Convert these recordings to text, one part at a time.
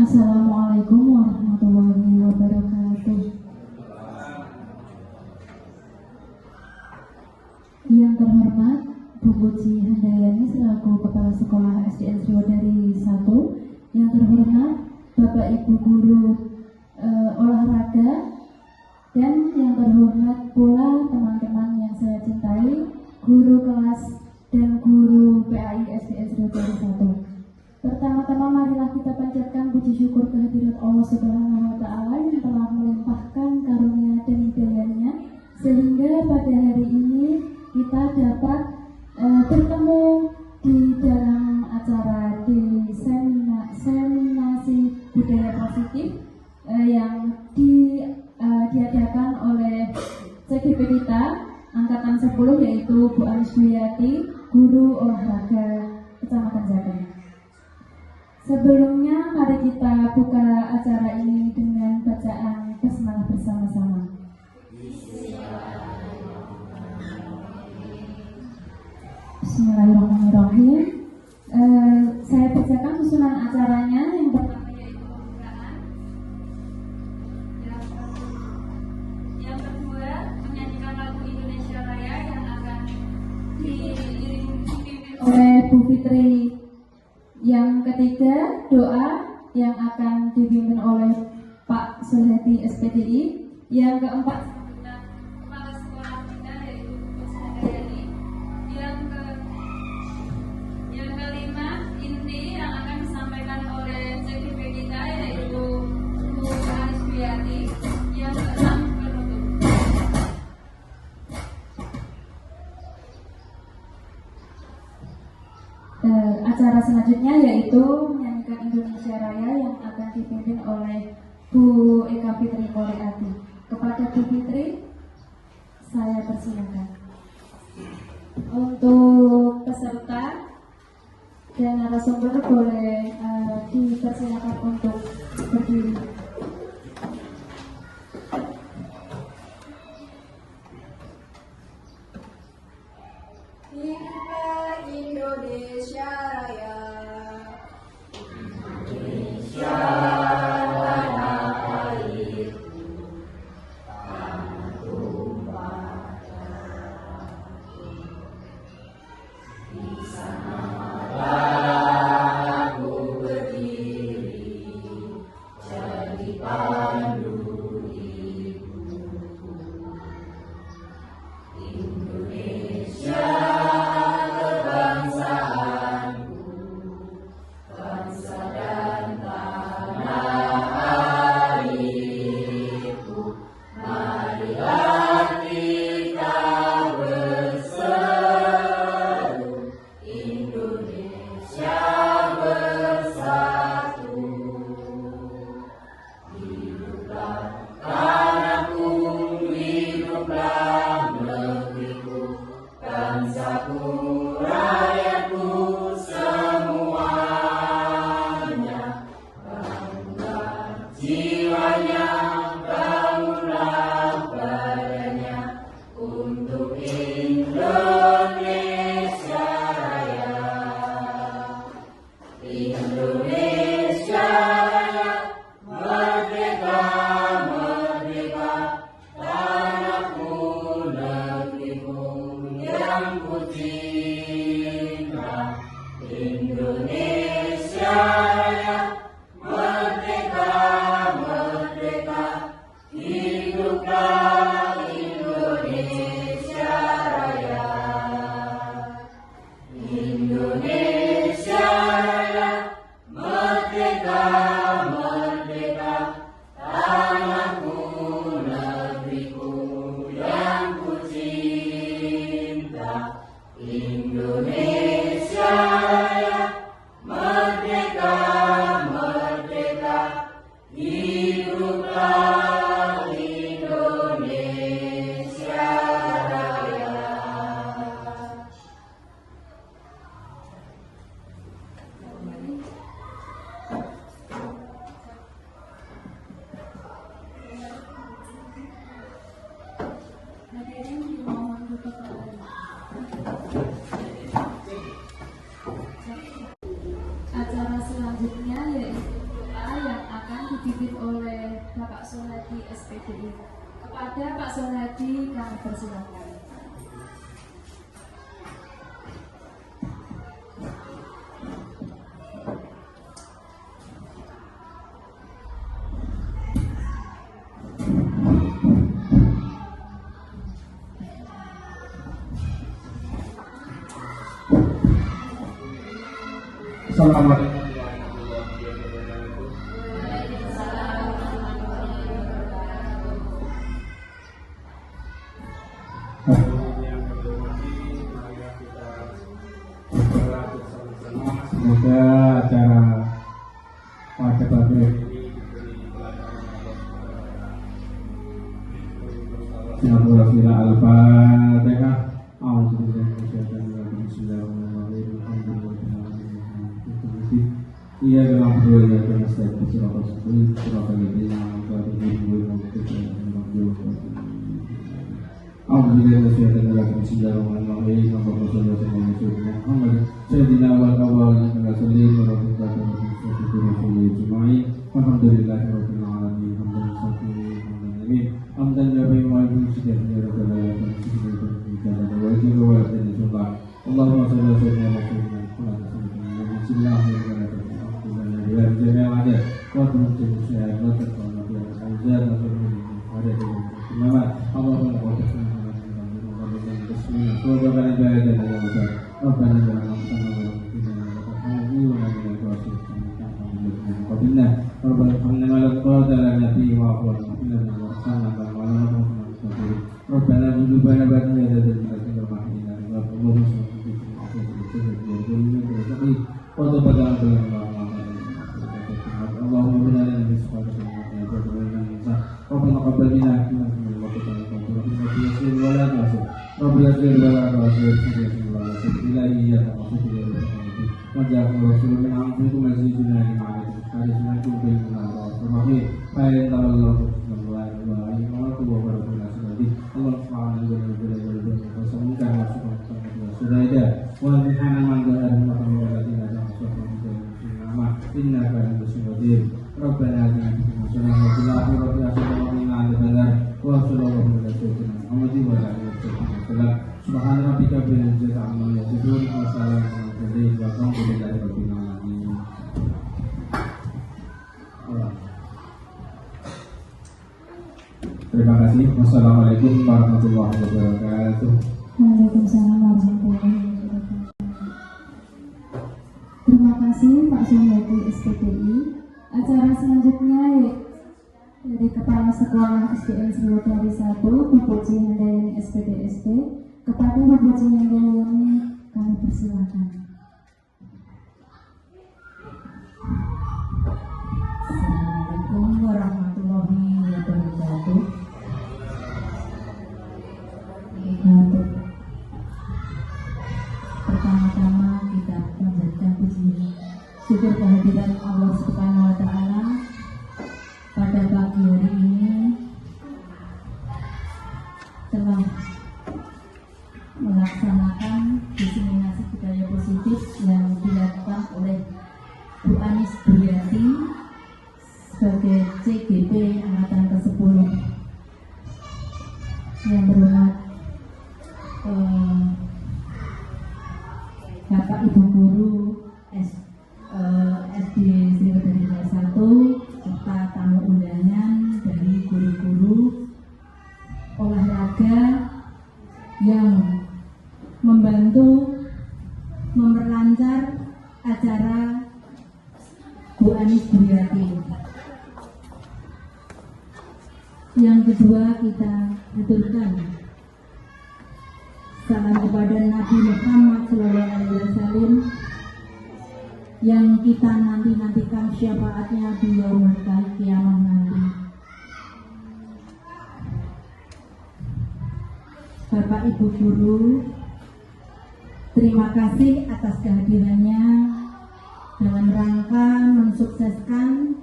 Assalamualaikum warahmatullahi wabarakatuh. Yang terhormat Bu Puji Handayani selaku Kepala Sekolah SDN Sriwadari 1. Yang terhormat Bapak Ibu Guru Olahraga, dan yang terhormat pula teman-teman yang saya cintai, guru kelas dan guru PAI SDN Sriwadari 1. Pertama-tama marilah kita panjatkan puji syukur kehadirat Allah Subhanahu wa Ta'ala yang telah melimpahkan karunia dan hidayahnya sehingga pada hari ini kita dapat bertemu di dalam acara diseminasi budaya positif yang diadakan oleh CGP kita angkatan 10, yaitu Bu Anis Duyati, guru olahraga Kecamatan Jateng. Sebelumnya mari kita buka acara ini dengan bacaan basmalah bersama-sama. Bismillahirrahmanirrahim. Saya bacakan susunan acaranya. Yang pertama yaitu pembukaan, yang kedua menyanyikan lagu Indonesia Raya yang akan dipimpin oleh Bu Fitri. Yang ketiga, doa yang akan dipimpin oleh Pak Suhadi SPDI. Yang keempat, kepala sekolah kita yaitu Bu Handayani. Yang kelima, inti yang akan disampaikan oleh CGP kita yaitu Bu Anis Duyati. Yang keenam, penutup. Acara selanjutnya yaitu menyanyikan Indonesia Raya yang akan dipimpin oleh Bu Eka Fitri Koreati. Kepada Bu Fitri, saya persilakan. Untuk peserta dan narasumber boleh dipersilakan untuk berdiri. Indonesia Raya. Indonesia Raya air, tanah tumpah darah. Di sana aku berdiri, jadi pandu hidupku. Indonesia Acara selanjutnya yaitu doa yang dipimpin oleh Bapak Sohadi SPDI. Kepada Pak Sohadi kami persilakan. Assalamualaikum. Semoga acara pada pagi ini Bismillahirrahmanirrahim. Al-Fatihah. Iya dalam berdua ya karena saya bersurah seperti surah ini yang Alhamdulillah Bismillahirrahmanirrahim. Allahumma shalli ala sayyidina Terima kasih. Wassalamualaikum warahmatullahi wabarakatuh. Waalaikumsalam warahmatullahi wabarakatuh. Terima kasih Pak Sohadi SPDI. Acara selanjutnya dari Kepala Sekolah SDN Sriwedari 1, Bapak Ji Handayani SPDSD. Kepada Bapak Ji Handayani kami persilakan. Assalamualaikum warahmatullahi wabarakatuh. Untuk pertama-tama kita panjatkan puji syukur kehadiran Allah Subhanahu wa Ta'ala pada pagi hari ini telah melaksanakan diseminasi budaya positif yang dilakukan oleh Bu Anis Duyati sebagai CGP Angkatan ke-10. Yang berhormat Bapak Ibu Guru SD Sriwedari 1 serta tamu undangan dari guru-guru olahraga yang membantu memperlancar acara Bu Anis Duyati. Yang kedua, kita aturkan salam kepada Nabi Muhammad SAW yang kita nantikan syafaatnya di yaumul kiamah nanti. Bapak Ibu Guru, terima kasih atas kehadirannya dalam rangka mensukseskan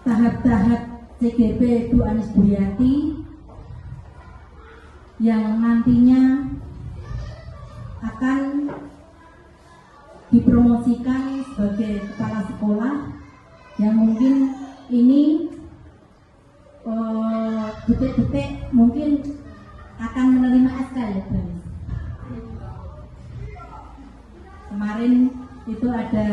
tahap-tahap CGP Bu Anis Duyati yang nantinya akan dipromosikan sebagai kepala sekolah detik-detik mungkin akan menerima SK ya Bu Anis. Kemarin itu ada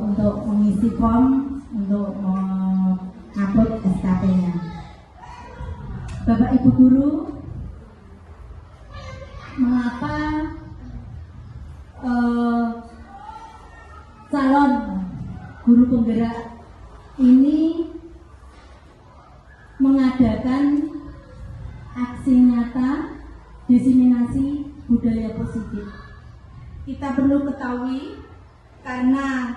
untuk mengisi form untuk mengupload SKP-nya. Bapak Ibu guru, mengapa calon guru penggerak ini mengadakan aksi nyata diseminasi budaya positif? Kita perlu ketahui karena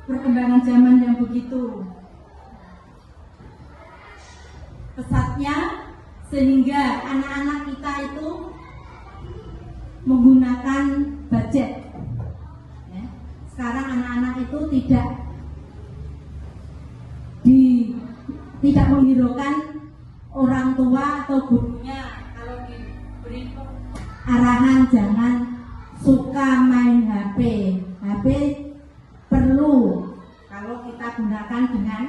perkembangan zaman yang begitu pesatnya, sehingga anak-anak kita itu menggunakan budget. Ya. Sekarang anak-anak itu tidak menghiraukan orang tua atau gurunya kalau diberi arahan jangan suka main HP. HP perlu kalau kita gunakan dengan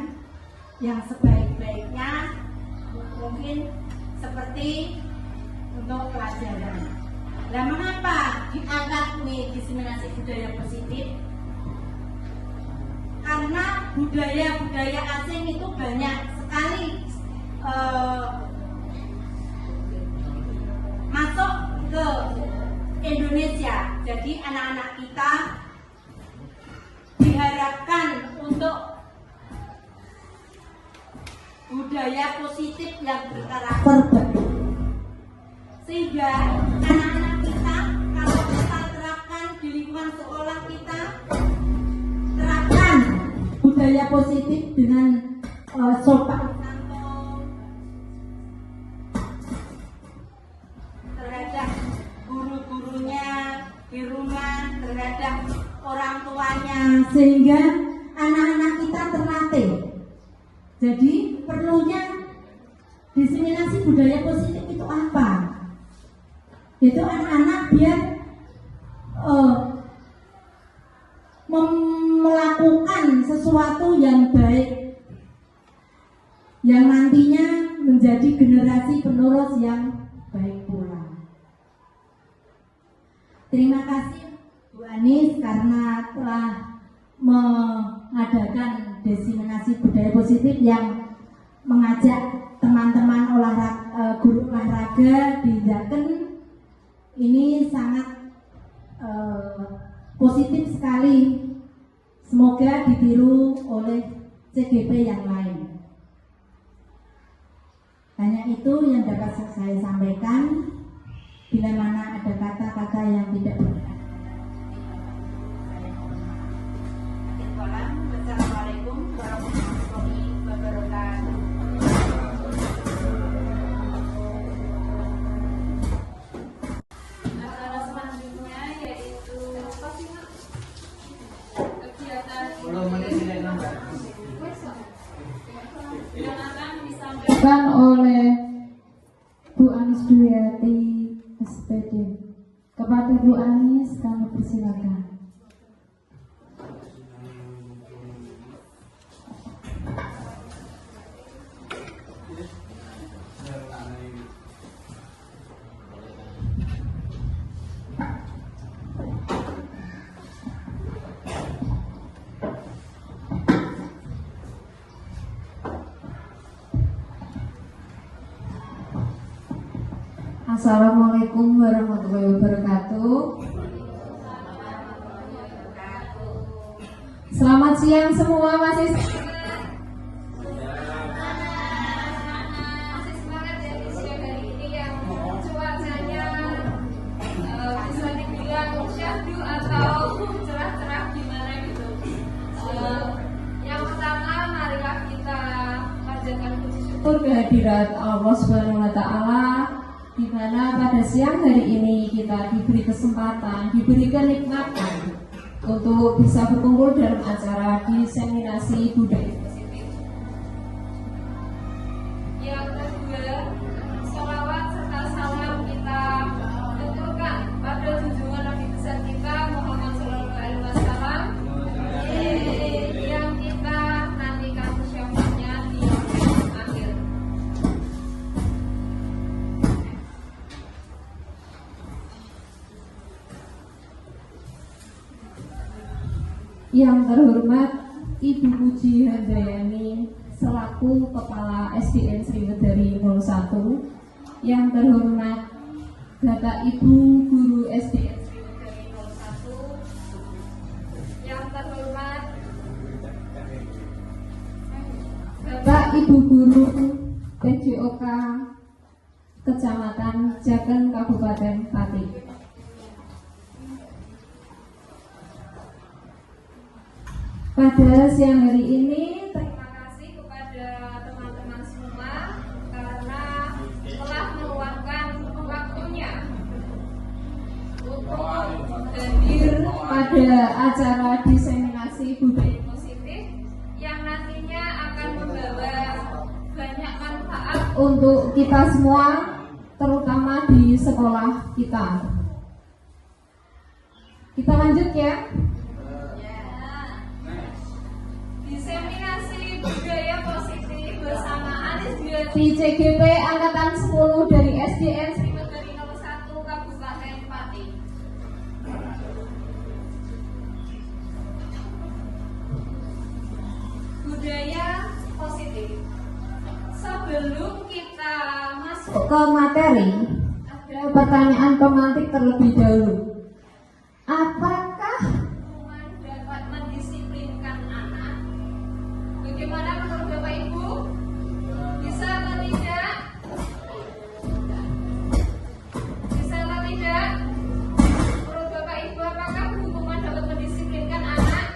yang sebaik-baiknya, mungkin seperti untuk pelajaran. Nah, mengapa diangkat diseminasi budaya positif? Karena budaya-budaya asing itu banyak sekali masuk ke Indonesia. Jadi anak-anak kita diharapkan untuk budaya positif yang berkarakter baik, sehingga anak-anak kita kalau kita terapkan di lingkungan sekolah kita, terapkan budaya positif dengan sopan santun terhadap guru-gurunya di rumah, terhadap orang tuanya, sehingga anak-anak kita terlatih. Jadi perlunya diseminasi budaya positif itu apa? Itu anak-anak biar melakukan sesuatu yang baik, yang nantinya menjadi generasi penerus yang baik pula. Terima kasih Bu Anis karena telah mengadakan diseminasi budaya positif yang mengajak teman-teman guru olahraga di Jateng. Ini sangat positif sekali. Semoga ditiru oleh CGP yang lain. Hanya itu yang dapat saya sampaikan. Bila mana ada kata-kata yang tidak berkenan. Assalamualaikum warahmatullahi wabarakatuh. Acara selanjutnya yaitu kegiatan yang akan disampaikan oleh Bu Anis Duyati SPD. Kepada Bu Anis kami persilakan. Assalamualaikum warahmatullahi wabarakatuh. Selamat siang semua, masih semangat ya di siang hari ini yang cuacanya bisa dibilang syahdu atau cerah-cerah gimana gitu. Yang pertama, marilah kita panjatkan puji syukur kehadirat Allah Subhanahu wa Ta'ala, di mana pada siang hari ini kita diberi kesempatan, diberi kenikmatan untuk bisa berkumpul dalam acara diseminasi budaya positif. Yang kedua, sholawat serta salam kita tentukan pada junjungan Nabi besar kita Muhammad Sallallahu Alaihi Wasallam yang kita nantikan syafaatnya di Yang terhormat Ibu Puji Handayani selaku Kepala SDN Sriwedari 01. Yang terhormat Bapak Ibu Guru SDN Sriwedari 01. Yang terhormat Bapak Ibu Guru PJOK Kecamatan Jaken Kabupaten Pati. Pada siang hari ini terima kasih kepada teman-teman semua karena telah meluangkan waktunya untuk hadir pada acara diseminasi budaya positif yang nantinya akan membawa banyak manfaat untuk kita semua, terutama di sekolah kita. Kita lanjut ya. Diseminasi budaya positif bersama Anis di CGP Angkatan 10 dari SDN Sriwedari 01 Kabupaten Pati. Budaya positif. Sebelum kita masuk ke materi, ada pertanyaan pemantik terlebih dahulu. Apakah hukuman dapat mendisiplinkan anak? Bagaimana menurut Bapak Ibu? Bisa atau tidak? Bisa atau tidak? Menurut Bapak Ibu, apakah hukuman dapat mendisiplinkan anak?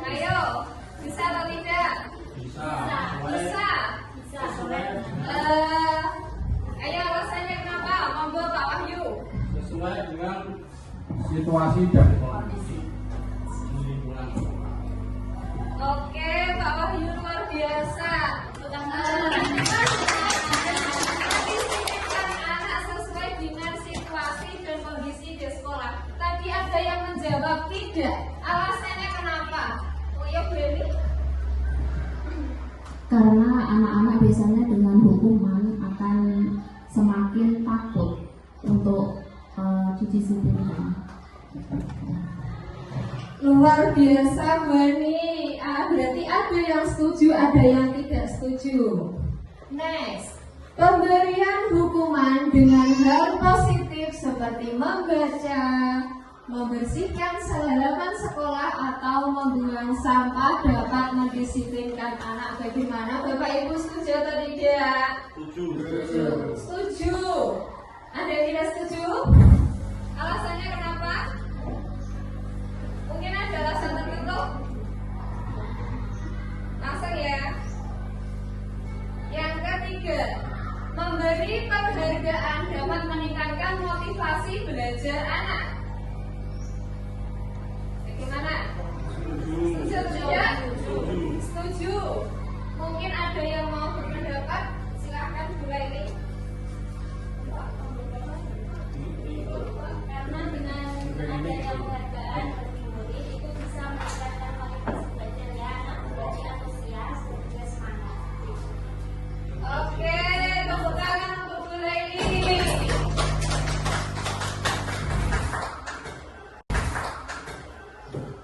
Ayo, bisa atau tidak? Bisa. Ayo alasannya kenapa? Monggo Pak Wahyu. Sesuai dengan situasi dan kondisi lingkungan. Oke, Pak Wahyu luar biasa. Mendisiplinkan anak sesuai dengan situasi dan kondisi di sekolah. Tadi ada yang menjawab tidak. Alasannya kenapa? Oh ya, Beli. Karena anak-anak biasanya dengan hukuman akan semakin takut untuk didisiplinkan. Luar biasa, Bani. Berarti ada yang setuju, ada yang tidak setuju. Next, pemberian hukuman dengan hal positif seperti membaca, membersihkan halaman sekolah atau membuang sampah dapat mendisiplinkan anak. Bagaimana Bapak Ibu, setuju atau tidak? Setuju. Setuju. Ada yang tidak setuju? Alasannya kenapa? Mungkin ada alasan tertentu? Langsung ya. Yang ketiga, memberi penghargaan dapat meningkatkan motivasi belajar anak. Bagaimana? Setuju tidak? Setuju. Mungkin ada yang mau berpendapat? Silakan Bu Laili. Karena dengan adanya penghargaan bagi murid itu bisa meningkatkan motivasi belajarnya anak menjadi antusias dan juga semangat. Oke, tepuk tangan untuk Bu Laili.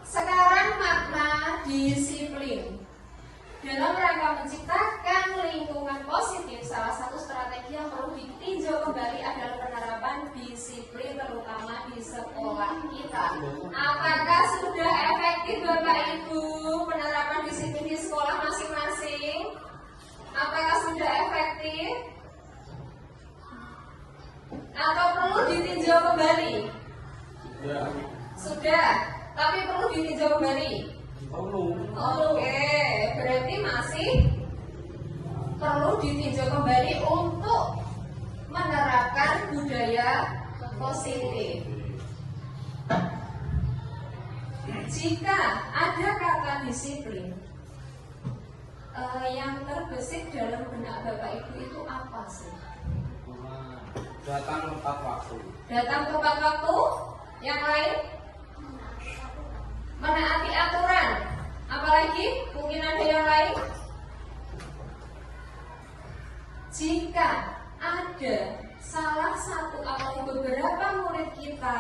Sekarang makna disiplin. Dalam rangka menciptakan lingkungan positif, salah satu strategi yang perlu ditinjau kembali adalah penerapan disiplin, terutama di sekolah kita. Apakah sudah efektif Bapak Ibu penerapan disiplin di sekolah masing-masing? Apakah sudah efektif? Atau perlu ditinjau kembali? Sudah, tapi perlu ditinjau kembali. Oke, berarti masih perlu ditinjau kembali untuk menerapkan budaya positif. Jika ada kata disiplin, yang terbesit dalam benak Bapak Ibu itu apa sih? Datang tepat waktu. Datang tepat waktu. Yang lain? Menaati aturan. Apalagi? Mungkin ada yang lain? Jika ada salah satu atau beberapa murid kita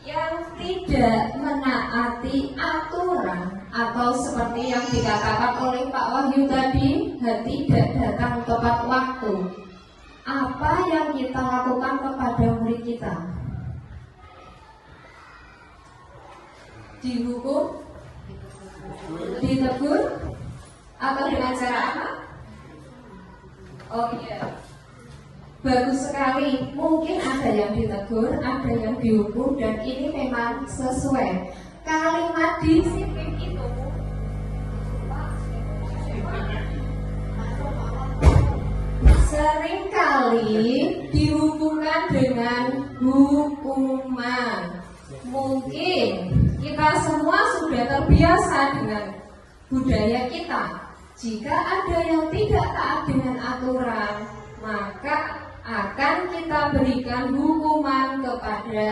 yang tidak menaati aturan atau seperti yang dikatakan oleh Pak Wahyu tadi, tidak datang tepat waktu. Apa yang kita lakukan kepada murid kita? Dihukum? Ditegur? Atau dengan cara apa? Oh iya, bagus sekali. Mungkin ada yang ditegur, ada yang dihukum, dan ini memang sesuai. Kalimat disiplin itu seringkali dihubungkan dengan hukuman. Mungkin kita semua sudah terbiasa dengan budaya kita. Jika ada yang tidak taat dengan aturan, maka akan kita berikan hukuman kepada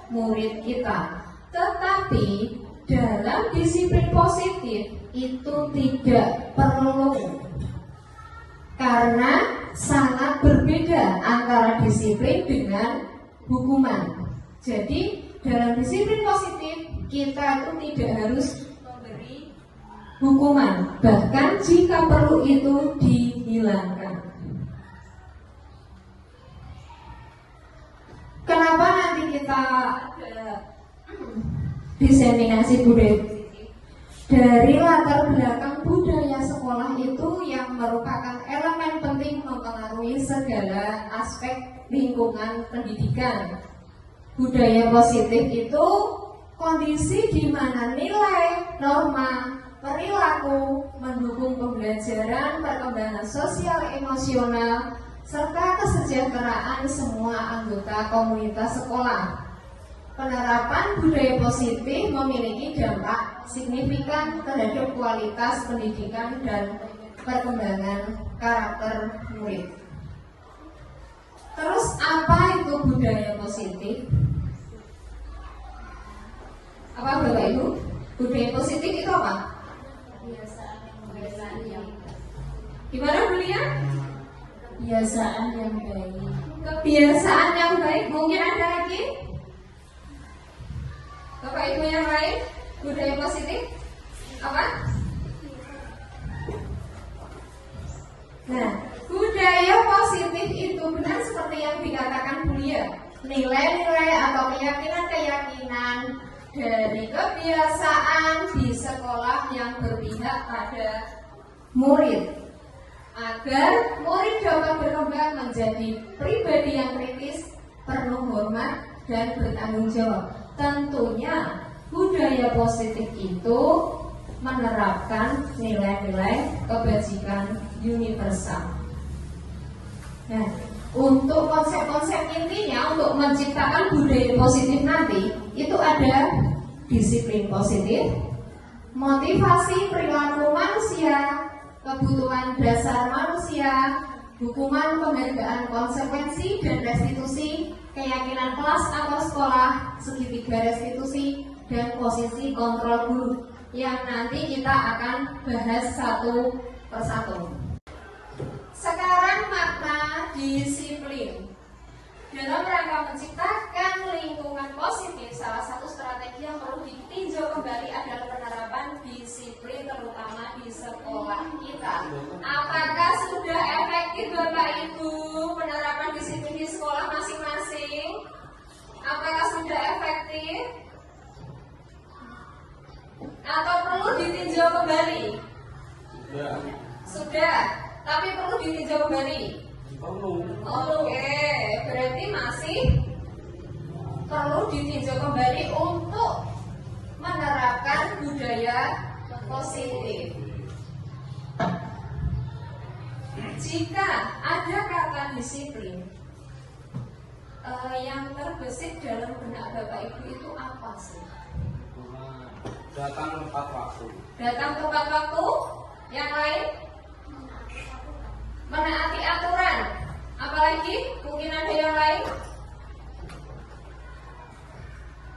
murid kita. Tetapi dalam disiplin positif itu tidak perlu, karena sangat berbeda antara disiplin dengan hukuman. Jadi dalam disiplin positif kita itu tidak harus memberi hukuman, bahkan jika perlu itu dihilangkan. Kenapa nanti kita ada diseminasi budaya positif? Dari latar belakang budaya sekolah itu yang merupakan elemen penting mempengaruhi segala aspek lingkungan pendidikan. Budaya positif itu kondisi di mana nilai, norma, perilaku mendukung pembelajaran, perkembangan sosial emosional, serta kesejahteraan semua anggota komunitas sekolah. Penerapan budaya positif memiliki dampak signifikan terhadap kualitas pendidikan dan perkembangan karakter murid. Terus apa itu budaya positif? Apa Bapak Ibu? Budaya positif itu apa? Kebiasaan yang Gimana Bulia? Kebiasaan yang baik. Kebiasaan yang baik. Mungkin ada lagi? Bapak Ibu yang lain? Budaya positif apa? Nah, budaya positif itu benar seperti yang dikatakan Bulia. Nilai-nilai atau keyakinan-keyakinan dari kebiasaan di sekolah yang berpihak pada murid, agar murid dapat berkembang menjadi pribadi yang kritis, penuh hormat, dan bertanggung jawab. Tentunya budaya positif itu menerapkan nilai-nilai kebajikan universal. Nah, untuk konsep-konsep intinya untuk menciptakan budaya positif nanti itu ada disiplin positif, motivasi perilaku manusia, kebutuhan dasar manusia, hukuman, penghargaan, konsekuensi, dan restitusi, keyakinan kelas atau sekolah, segitiga restitusi, dan posisi kontrol guru yang nanti kita akan bahas satu persatu. Sekarang makna disiplin. Dalam rangka menciptakan lingkungan positif, salah satu strategi yang perlu ditinjau kembali adalah penerapan disiplin terutama di sekolah kita. Apakah sudah efektif Bapak Ibu penerapan disiplin di sekolah masing-masing? Apakah sudah efektif? Atau perlu ditinjau kembali? Sudah, tapi perlu ditinjau kembali. Oke, berarti masih perlu ditinjau kembali untuk menerapkan budaya positif. Jika ada kata disiplin yang terbesit dalam benak Bapak Ibu itu apa sih? Datang tepat waktu. Datang tepat waktu. Yang lain? Menaati aturan. Apalagi? Mungkin ada yang lain?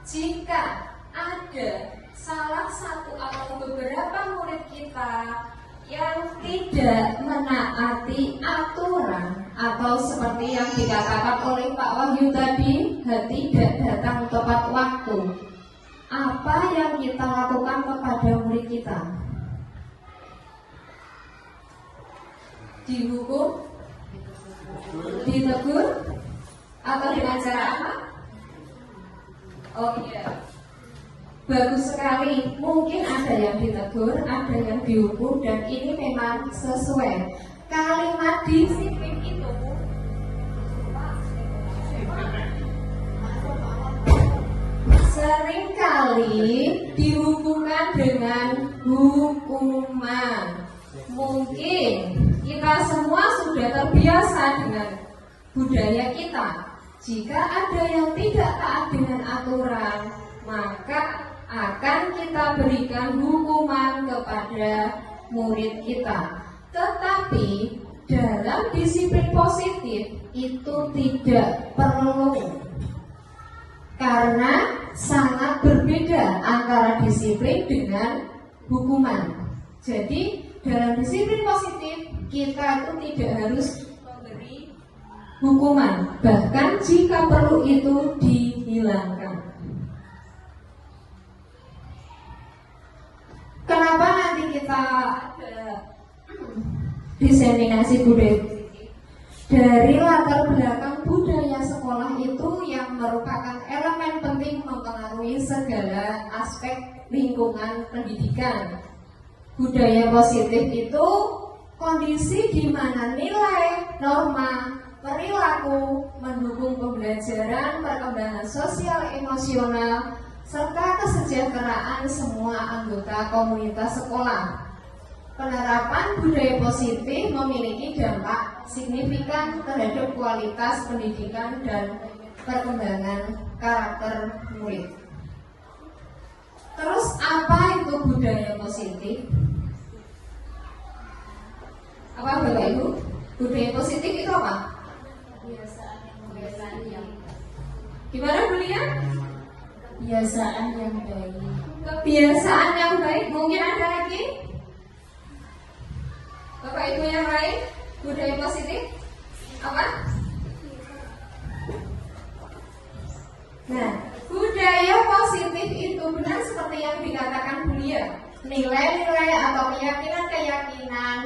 Jika ada salah satu atau beberapa murid kita yang tidak menaati aturan atau seperti yang dikatakan oleh Pak Wahyu tadi, tidak datang tepat waktu. Apa yang kita lakukan kepada murid kita? Dihukum, ditegur, atau dengan cara apa? Oh iya, bagus sekali. Mungkin ada yang ditegur, ada yang dihukum, dan ini memang sesuai. Kalimat disiplin itu seringkali dihubungkan dengan hukuman. Mungkin kita semua sudah terbiasa dengan budaya kita. Jika ada yang tidak taat dengan aturan, maka akan kita berikan hukuman kepada murid kita. Tetapi dalam disiplin positif itu tidak perlu, karena sangat berbeda antara disiplin dengan hukuman. Jadi dalam disiplin positif kita itu tidak harus memberi hukuman, bahkan jika perlu itu dihilangkan. Kenapa nanti kita ada diseminasi budaya positif? Dari latar belakang budaya sekolah itu yang merupakan elemen penting mempengaruhi segala aspek lingkungan pendidikan. Budaya positif itu kondisi di mana nilai, norma, perilaku mendukung pembelajaran, perkembangan sosial, emosional, serta kesejahteraan semua anggota komunitas sekolah. Penerapan budaya positif memiliki dampak signifikan terhadap kualitas pendidikan dan perkembangan karakter murid. Terus apa itu budaya positif? Apa Bapak Ibu? Budaya positif itu apa? Kebiasaan yang Gimana Bu Lia? Kebiasaan yang baik. Kebiasaan yang baik. Mungkin ada lagi? Bapak Ibu yang lain? Budaya positif apa? Nah, budaya positif itu benar seperti yang dikatakan Bu Lia. Nilai-nilai atau keyakinan-keyakinan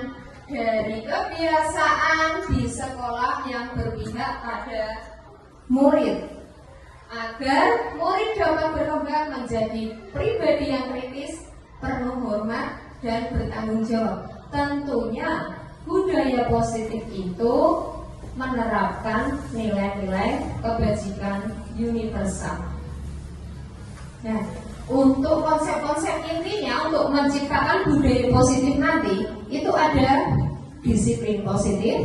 dari kebiasaan di sekolah yang berpihak pada murid, agar murid dapat berkembang menjadi pribadi yang kritis, penuh hormat, dan bertanggung jawab. Tentunya budaya positif itu menerapkan nilai-nilai kebajikan universal. Nah, untuk konsep-konsep intinya untuk menciptakan budaya positif nanti itu ada disiplin positif,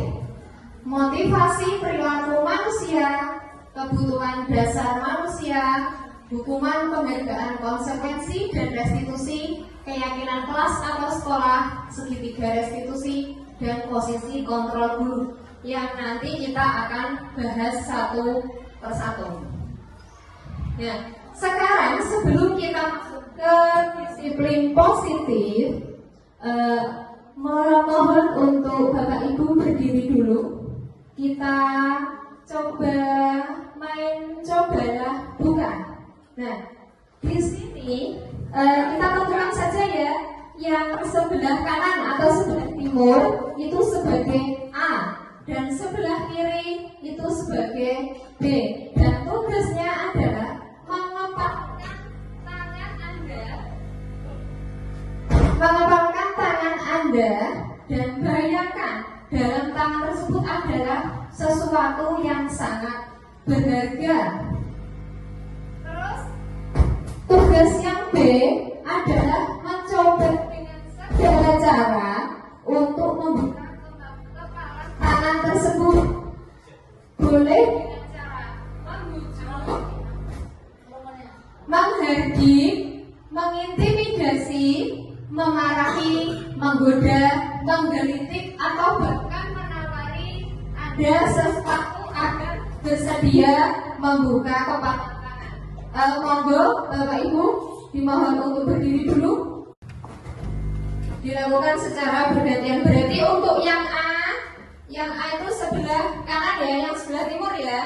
motivasi perilaku manusia, kebutuhan dasar manusia, hukuman, penghargaan konsekuensi dan restitusi, keyakinan kelas atau sekolah, segitiga restitusi, dan posisi kontrol guru yang nanti kita akan bahas satu persatu. Nah, sekarang sebelum kita masuk ke disiplin positif, mohon untuk Bapak Ibu berdiri dulu. Kita cobalah buka. Nah, di sini kita tentukan saja ya, yang sebelah kanan atau sebelah timur itu sebagai A dan sebelah kiri itu sebagai B. Dan tugasnya adalah mengepalkan tangan Anda dan bayangkan dalam tangan tersebut adalah sesuatu yang sangat berharga. Terus tugas yang B adalah mencoba dengan segala cara untuk membuka kepala tangan tersebut. Boleh dengan cara membujuk, menghardik, mengintimidasi, memarahi, menggoda, menggelitik, atau bahkan menawari Anda sesuatu agar bersedia membuka kepala tangan. Monggo Bapak Ibu dimohon untuk berdiri dulu. Dilakukan secara bergantian. Berarti untuk yang A Yang A itu sebelah kanan ya, yang sebelah timur ya.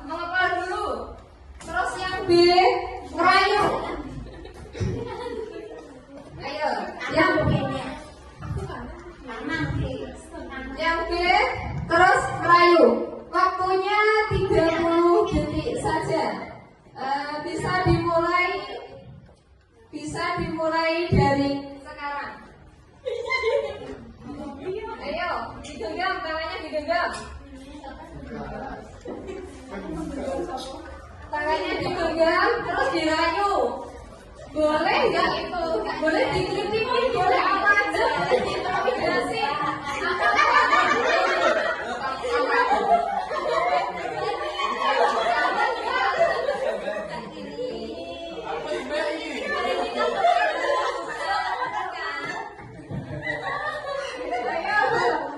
Mengepal dulu. Terus yang B ngerayu. Ayo, yang B terus ngerayu. Waktunya 30 detik saja. Bisa dimulai dari sekarang. Ayo, digenggam, tangannya digenggam. Tangannya digenggam, terus dirayu. Boleh nggak itu? Boleh dikritik, boleh apa aja, boleh diintimidasi.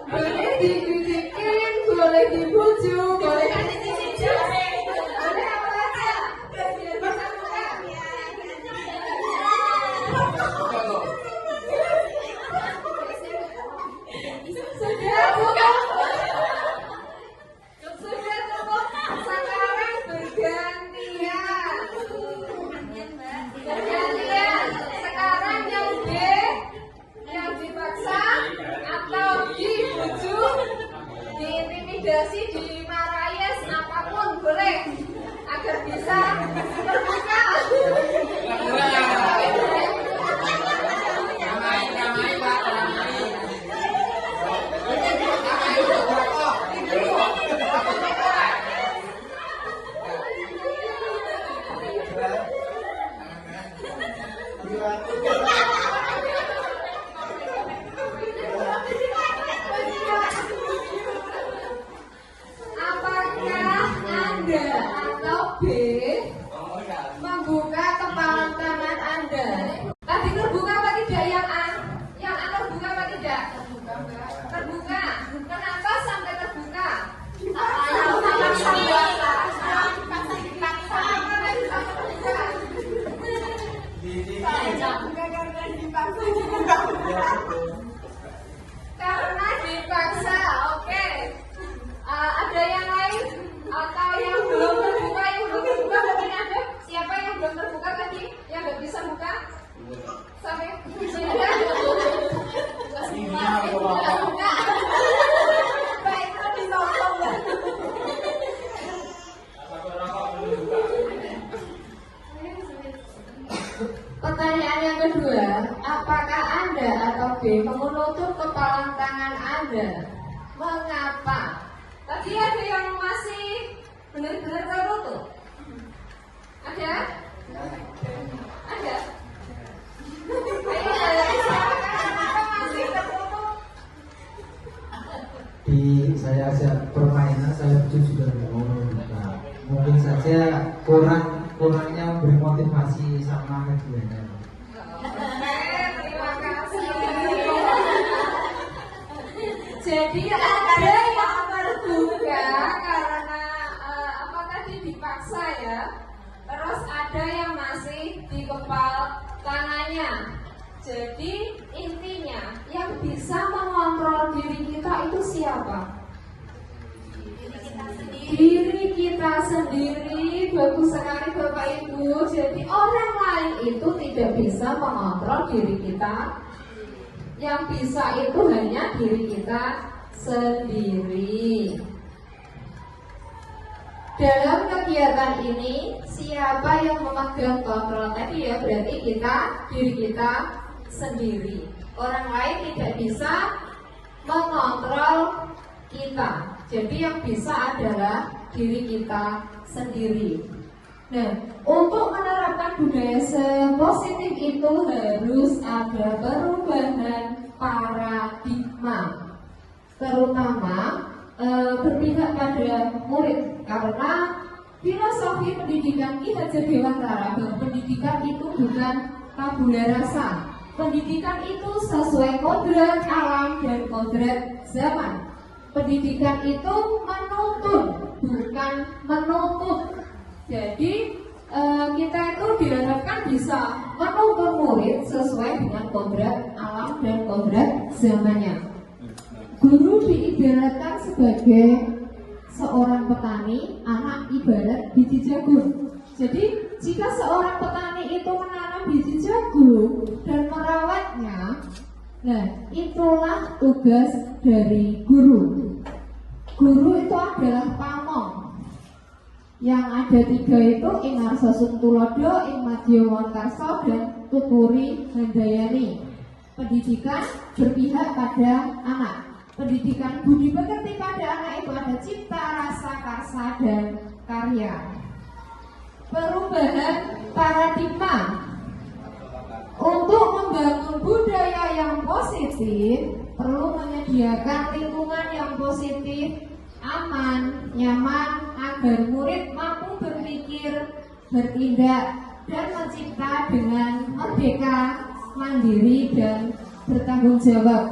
Boleh dikritikin, boleh dibujuk, boleh boleh apa aja. Sudah cukup. Sekarang bergantian. Sekarang yang B, yang dipaksa atau dibujuk, diintimidasi, dimarahi, apapun boleh agar bisa terbuka. Apakah Anda atau B membuka kepalan tangan Anda? Tadi terbuka apa tidak yang A? Yang A terbuka apa tidak? Terbuka. Kenapa sampai terbuka? Karena dipaksa. Oke. Ada yang lain atau yang belum terbuka? Yang belum terbuka mungkin ada. Siapa yang belum terbuka tadi? Yang nggak bisa buka? Sampai sudah. Buka. Baik, tadi tolong. Pertanyaan yang kedua, apakah Anda atau B menutup kepalan tangan Anda? Mengapa? Tadi ada yang masih benar-benar tertutup. Ada? Ada? Ayo, silakan. Masih tertutup. Di saya permainan saya juga nggak mau buka. Mungkin saja kurangnya memberi motivasi sama keduanya. Terima kasih. Jadi ada yang terbuka karena apa tadi dipaksa ya. Terus ada yang masih dikepal tangannya. Jadi intinya yang bisa mengontrol diri kita itu siapa? Diri kita sendiri. Bagus sekali Bapak Ibu. Jadi orang lain itu tidak bisa mengontrol diri kita. Yang bisa itu hanya diri kita sendiri. Dalam kegiatan ini siapa yang memegang kontrol tadi ya, berarti diri kita sendiri. Orang lain tidak bisa mengontrol kita. Jadi yang bisa adalah diri kita sendiri. Nah, untuk menerapkan budaya positif itu harus ada perubahan paradigma, terutama berpihak pada murid, karena filosofi pendidikan Ki Hajar Dewantara bahwa pendidikan itu bukan tabula rasa. Pendidikan itu sesuai kodrat alam dan kodrat zaman. Pendidikan itu menuntun, bukan menuntut. Jadi kita itu diharapkan bisa menuntun murid sesuai dengan kodrat alam dan kodrat zamannya. Guru diibaratkan sebagai seorang petani, anak ibarat biji jagung. Jadi jika seorang petani itu menanam biji jagung dan merawatnya, nah itulah tugas dari guru. Guru itu adalah pamong. Yang ada 3 itu Ing Arsa Suntulodo, Ing Madya Wankarso, dan Tuturi Handayani. Pendidikan berpihak pada anak. Pendidikan budi pekerti pada anak itu ada cipta, rasa, karsa, dan karya. Perubahan paradigma. Untuk membangun budaya yang positif, perlu menyediakan lingkungan yang positif, aman, nyaman, agar murid mampu berpikir, bertindak, dan mencipta dengan merdeka, mandiri, dan bertanggung jawab.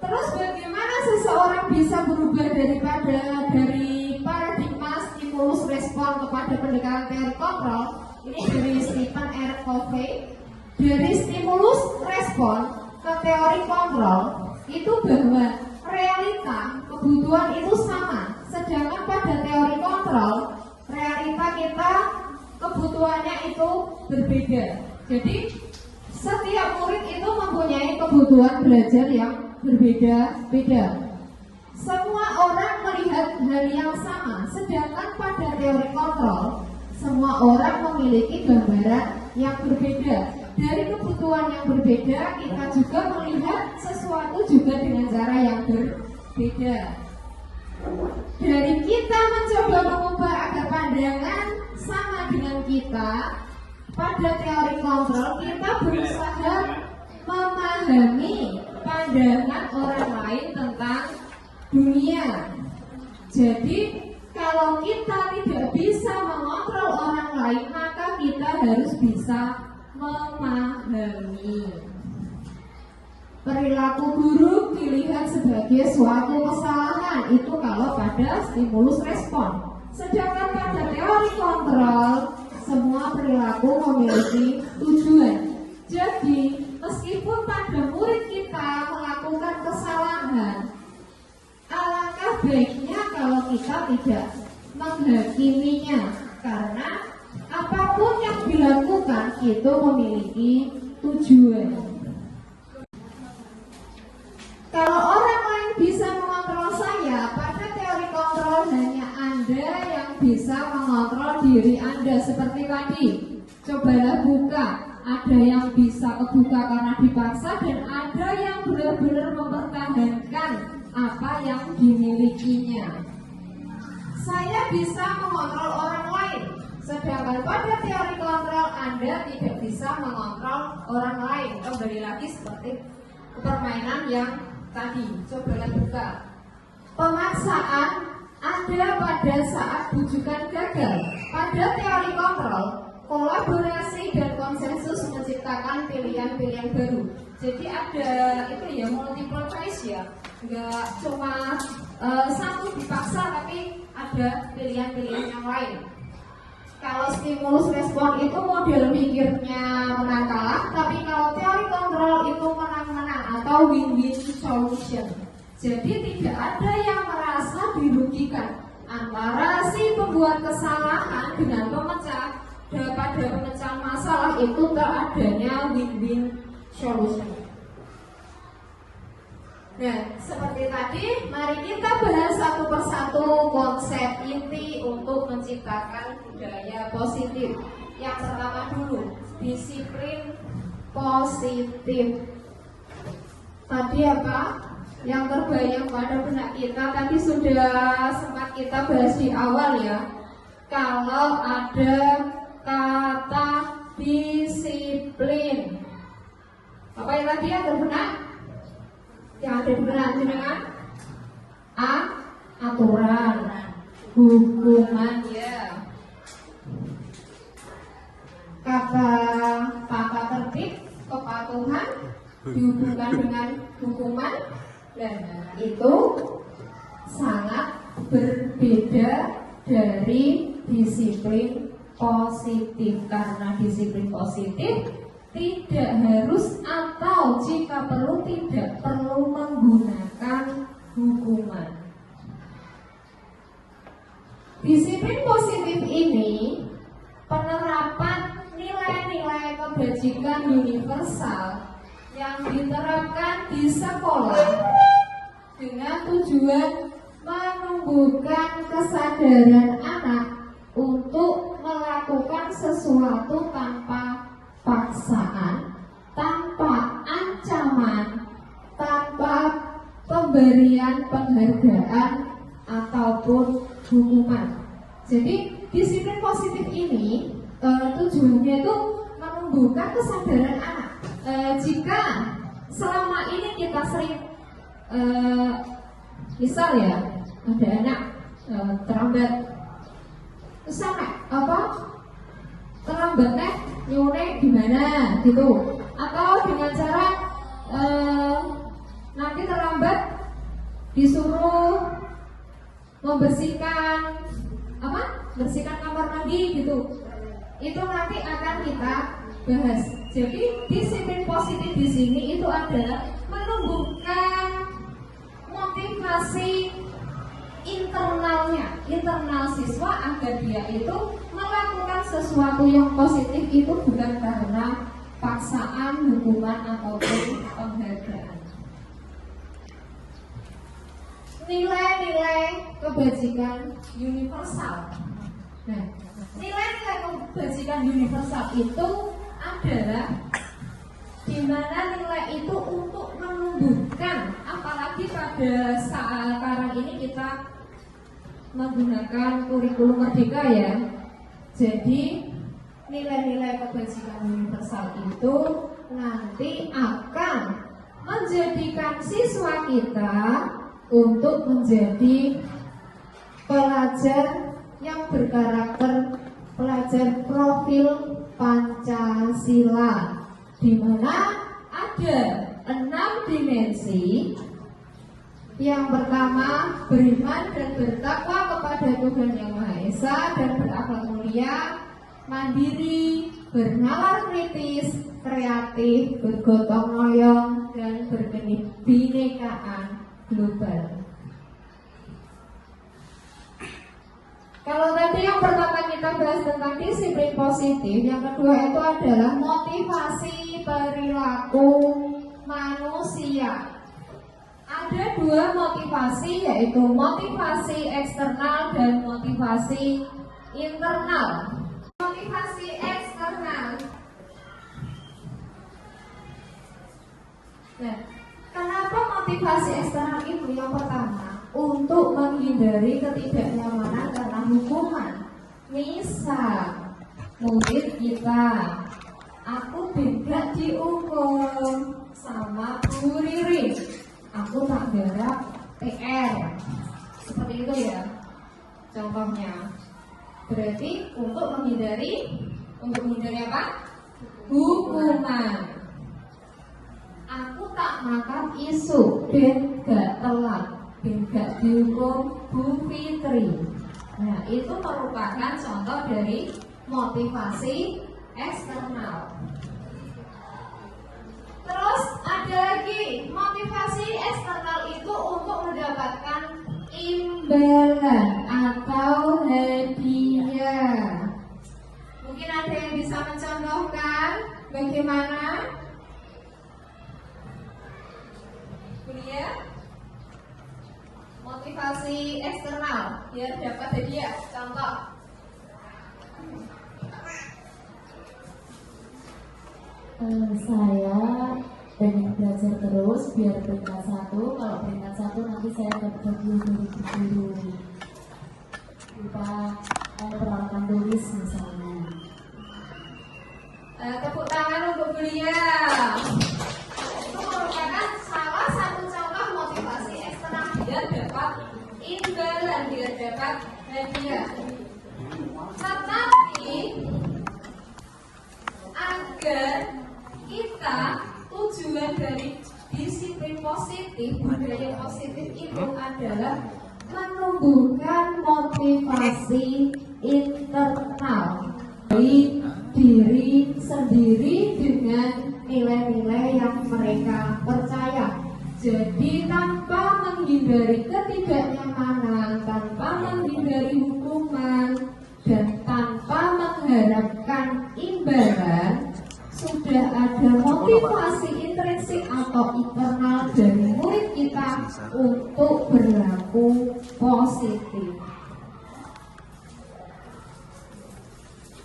Terus bagaimana seseorang bisa berubah dari paradigma stimulus respon kepada pendekatan teori kontrol? Ini dari Stephen R. Covey. Dari stimulus respon ke teori kontrol itu bahwa realita kebutuhan itu sama, sedangkan pada teori kontrol realita kita kebutuhannya itu berbeda. Jadi setiap murid itu mempunyai kebutuhan belajar yang berbeda-beda. Semua orang melihat hal yang sama, sedangkan pada teori kontrol semua orang memiliki gambaran yang berbeda. Dari kebutuhan yang berbeda, kita juga melihat sesuatu juga dengan cara yang berbeda. Dari kita mencoba mengubah agar pandangan sama dengan kita, pada teori kontrol kita berusaha memahami pandangan orang lain tentang dunia. Jadi kalau kita tidak bisa mengontrol orang lain, maka kita harus bisa memahami. Perilaku buruk dilihat sebagai suatu kesalahan, itu kalau pada stimulus respon. Sedangkan pada teori kontrol, semua perilaku memiliki tujuan. Jadi meskipun pada murid kita melakukan kesalahan, alangkah baiknya kalau kita tidak menghakiminya, karena apapun yang dilakukan itu memiliki tujuan. Kalau orang lain bisa mengontrol saya, pada teori kontrol hanya Anda yang bisa mengontrol diri Anda. Seperti tadi, cobalah buka. Ada yang bisa kebuka karena dipaksa, dan ada yang benar-benar mempertahankan apa yang dimilikinya. Saya bisa mengontrol orang lain, sedangkan pada teori kontrol Anda tidak bisa mengontrol orang lain. Kembali lagi seperti permainan yang tadi, cobalah buka. Pemaksaan ada pada saat bujukan gagal. Pada teori kontrol, kolaborasi dan konsensus menciptakan pilihan-pilihan baru. Jadi ada itu ya, multiple choice ya, nggak cuma satu dipaksa, tapi ada pilihan-pilihan yang lain. Kalau stimulus respon itu model mikirnya menang kalah, tapi kalau teori kontrol itu menang-menang atau win-win solution. Jadi tidak ada yang merasa dirugikan antara si pembuat kesalahan dengan pemecah. Pada pemecahan masalah itu teradanya win-win solution. Nah, seperti tadi, mari kita bahas satu persatu konsep inti untuk menciptakan budaya positif. Yang pertama dulu, disiplin positif. Tadi apa? Yang terbayang pada benak kita tadi sudah sempat kita bahas di awal ya. Kalau ada kata disiplin, apa yang tadi ada benak? Yang ada benak dengan aturan, hukuman ya. Kata tata tertib, kepatuhan dihubungkan dengan hukuman, dan itu sangat berbeda dari disiplin positif. Karena disiplin positif tidak harus atau jika perlu tidak perlu menggunakan menegakkan hukuman. Disiplin positif ini penerapan nilai-nilai kebajikan universal yang diterapkan di sekolah dengan tujuan menumbuhkan kesadaran anak untuk melakukan sesuatu tanpa paksaan, tanpa ancaman, tanpa pemberian penghargaan ataupun hukuman. Jadi disiplin positif ini tujuannya itu menumbuhkan kesadaran anak. Jika selama ini kita sering misal ya ada anak terlambat sampai terlambatnya nyone gimana gitu, atau dengan cara nanti terlambat disuruh membersihkan bersihkan kamar mandi gitu, itu nanti akan kita bahas. Jadi disiplin positif di sini itu adalah menumbuhkan motivasi internal siswa agar dia itu melakukan sesuatu yang positif itu bukan karena paksaan, hukuman ataupun penghargaan. Nilai-nilai kebajikan universal. Nah, nilai-nilai kebajikan universal itu adalah di mana nilai itu untuk menumbuhkan, apalagi pada saat sekarang ini kita menggunakan kurikulum merdeka ya. Jadi nilai-nilai kebajikan universal itu nanti akan menjadikan siswa kita untuk menjadi pelajar yang berkarakter pelajar profil Pancasila, di mana ada 6 dimensi. Yang pertama, beriman dan bertakwa kepada Tuhan Yang Maha Esa dan berakhlak mulia, mandiri, bernalar kritis, kreatif, bergotong royong, dan berkebinekaan global. Kalau tadi yang pertama kita bahas tentang disiplin positif, yang kedua itu adalah motivasi perilaku manusia. Ada 2 motivasi, yaitu motivasi eksternal dan motivasi internal. Motivasi eksternal. Nah, kenapa motivasi eksternal itu? Yang pertama, untuk menghindari ketidaknyamanan karena hukuman. Misal, murid kita, aku tidak dihukum sama Bu Ririn, aku tak garap PR, seperti itu ya contohnya. Berarti untuk menghindari apa? Hukuman. Aku tak makan isu, ben gak telat, ben gak dihukum Bu Fitri. Nah, itu merupakan contoh dari motivasi eksternal. Terus ada lagi motivasi eksternal itu untuk mendapatkan imbalan atau hadiah. Mungkin ada yang bisa mencontohkan bagaimana? Kuliah motivasi eksternal biar dapat hadiah. Contoh. Saya pengen belajar terus biar peringkat 1. Kalau peringkat 1 nanti saya dapat guru berupa peralatan tulis misalnya. Tepuk tangan untuk beliau. Itu merupakan salah satu contoh motivasi eksternal biar dapat imbalan, biar dapat hadiah. Tetapi agar kita tujuan dari disiplin positif, budaya positif itu adalah menumbuhkan motivasi internal dari diri sendiri dengan nilai-nilai yang mereka percaya. Jadi tanpa menghindari ketidaknyamanan, tanpa menghindari hukuman, dan tanpa mengharapkan imbalan, sudah ada motivasi intrinsik atau internal dari murid kita untuk berlaku positif.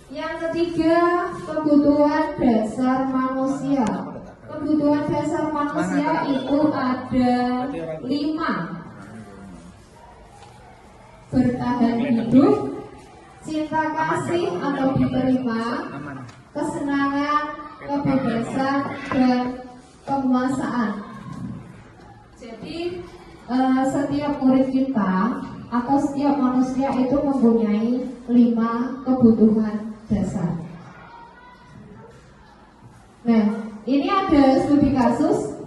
Yang ketiga, kebutuhan dasar manusia. Kebutuhan dasar manusia itu ada 5: bertahan hidup, cinta kasih atau diterima, kesenangan, kebebasan, dan penguasaan. Jadi setiap murid kita atau setiap manusia itu mempunyai 5 kebutuhan dasar. Nah, ini ada studi kasus.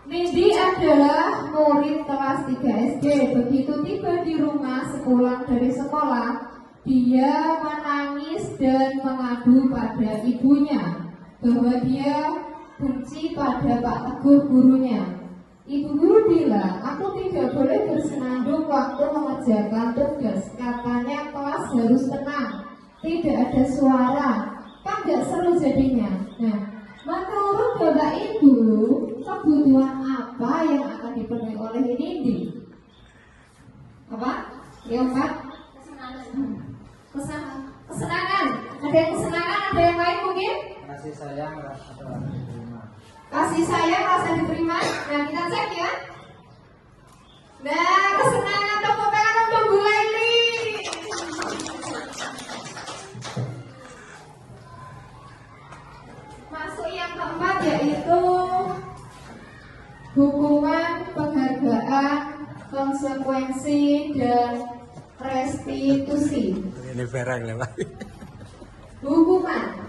Nindi adalah murid kelas 3 SD. Begitu tiba di rumah sepulang dari sekolah, dia menangis dan mengadu pada ibunya bahwa dia benci pada Pak Teguh gurunya. Ibu guru bilang, aku tidak boleh bersenandung waktu mengerjakan tugas. Katanya kelas harus tenang, tidak ada suara, kan gak seru jadinya. Nah, menurut Bapak Ibu, kebutuhan apa yang akan dipenuhi oleh Nindi? Apa? Leopat? Kesenangan. Ada yang kesenangan, ada yang lain mungkin? Kasih sayang, rasa diterima. Kasih sayang, rasa diterima. Nah, kita cek ya. Nah, kesenangan, tepuk tangan untuk Bu Laili. Masuk yang keempat yaitu hukuman, penghargaan, konsekuensi, dan restitusi. Ini barang lah. Hukuman,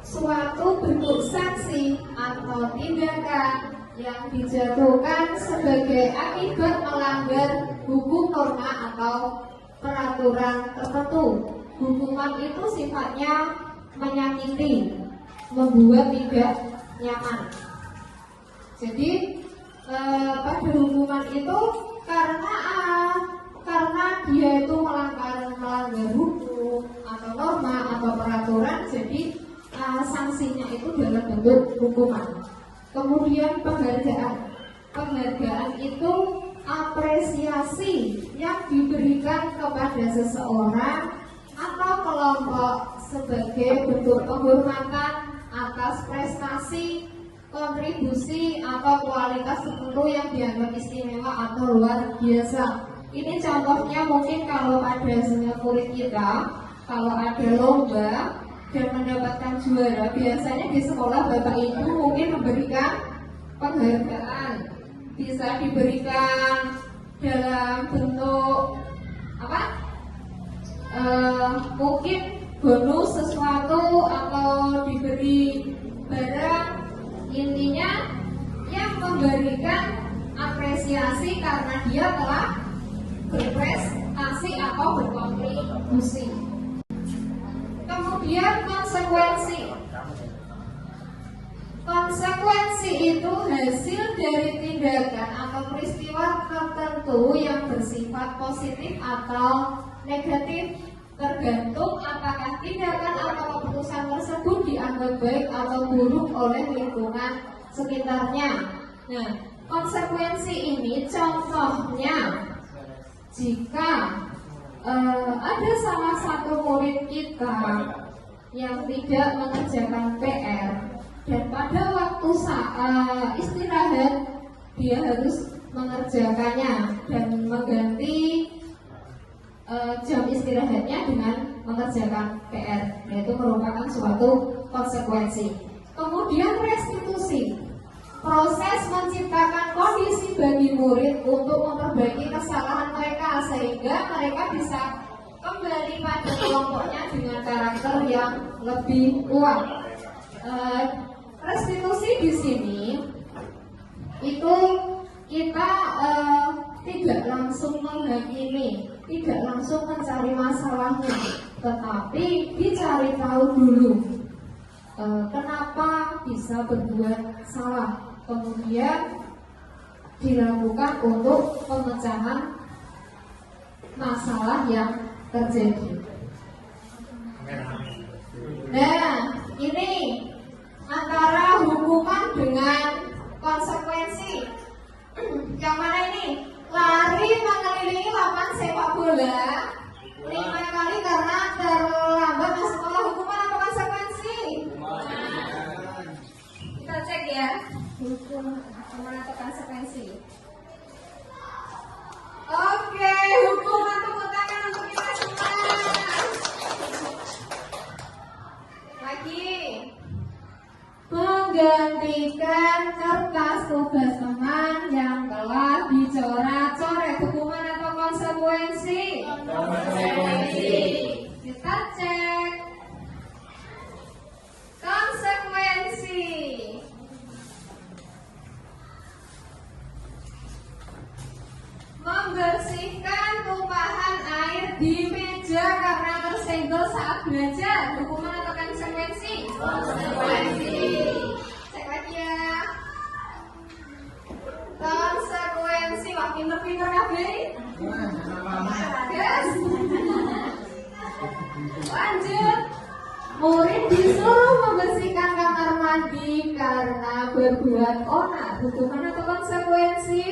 suatu bentuk sanksi atau tindakan yang dijatuhkan sebagai akibat melanggar hukum, norma, atau peraturan tertentu. Hukuman itu sifatnya menyakiti, membuat tidak nyaman. Jadi pada hukuman itu karena dia itu melanggar hukum atau norma atau peraturan, jadi sanksinya itu dalam bentuk hukuman. Kemudian penghargaan itu apresiasi yang diberikan kepada seseorang atau kelompok sebagai bentuk penghormatan atas prestasi, kontribusi atau kualitas tertentu yang dianggap istimewa atau luar biasa. Ini contohnya mungkin kalau ada senior murid kita, kalau ada lomba dan mendapatkan juara, biasanya di sekolah Bapak Ibu mungkin memberikan penghargaan, bisa diberikan dalam bentuk apa? Mungkin bonus sesuatu atau diberi barang. Intinya yang memberikan apresiasi karena dia telah berprestasi atau berkontribusi. Kemudian konsekuensi. Konsekuensi itu hasil dari tindakan atau peristiwa tertentu yang bersifat positif atau negatif, tergantung apakah tindakan atau keputusan tersebut dianggap baik atau buruk oleh lingkungan sekitarnya. Nah, konsekuensi ini contohnya jika ada salah satu murid kita yang tidak mengerjakan PR dan pada waktu istirahat dia harus mengerjakannya dan mengganti jam istirahatnya dengan mengerjakan PR, yaitu merupakan suatu konsekuensi. Kemudian restitusi, proses menciptakan kondisi bagi murid untuk memperbaiki kesalahan mereka sehingga mereka bisa kembali pada kelompoknya dengan karakter yang lebih kuat. Restitusi di sini itu kita tidak langsung menghakimi, tidak langsung mencari masalahnya, tetapi dicari tahu dulu kenapa bisa bisa berbuat salah, kemudian dilakukan untuk pemecahan masalah yang terjadi. Nah, ini antara hukuman dengan konsekuensi. Yang mana ini? Lari mengelilingi lapangan sepak bola 5 kali karena terlambat masuk sekolah, hukuman atau konsekuensi? Kita cek ya, hukuman atau konsekuensi. Oke, hukuman, tepuk tangan untuk kita semua. Lagi, menggantikan kertas tugas teman yang telah dicoret-coret, hukuman atau konsekuensi? Konsekuensi. Kita cek konsekuensi. Membersihkan tumpahan air di meja karena tersenggol saat belajar, hukuman atau konsekuensi? Konsekuensi. Cek lagi ya. Konsekuensi. Wah, pinter-pinter kabeh. Yes. Lanjut. Murid disuruh membersihkan kamar mandi karena berbuat onar, hukuman atau konsekuensi?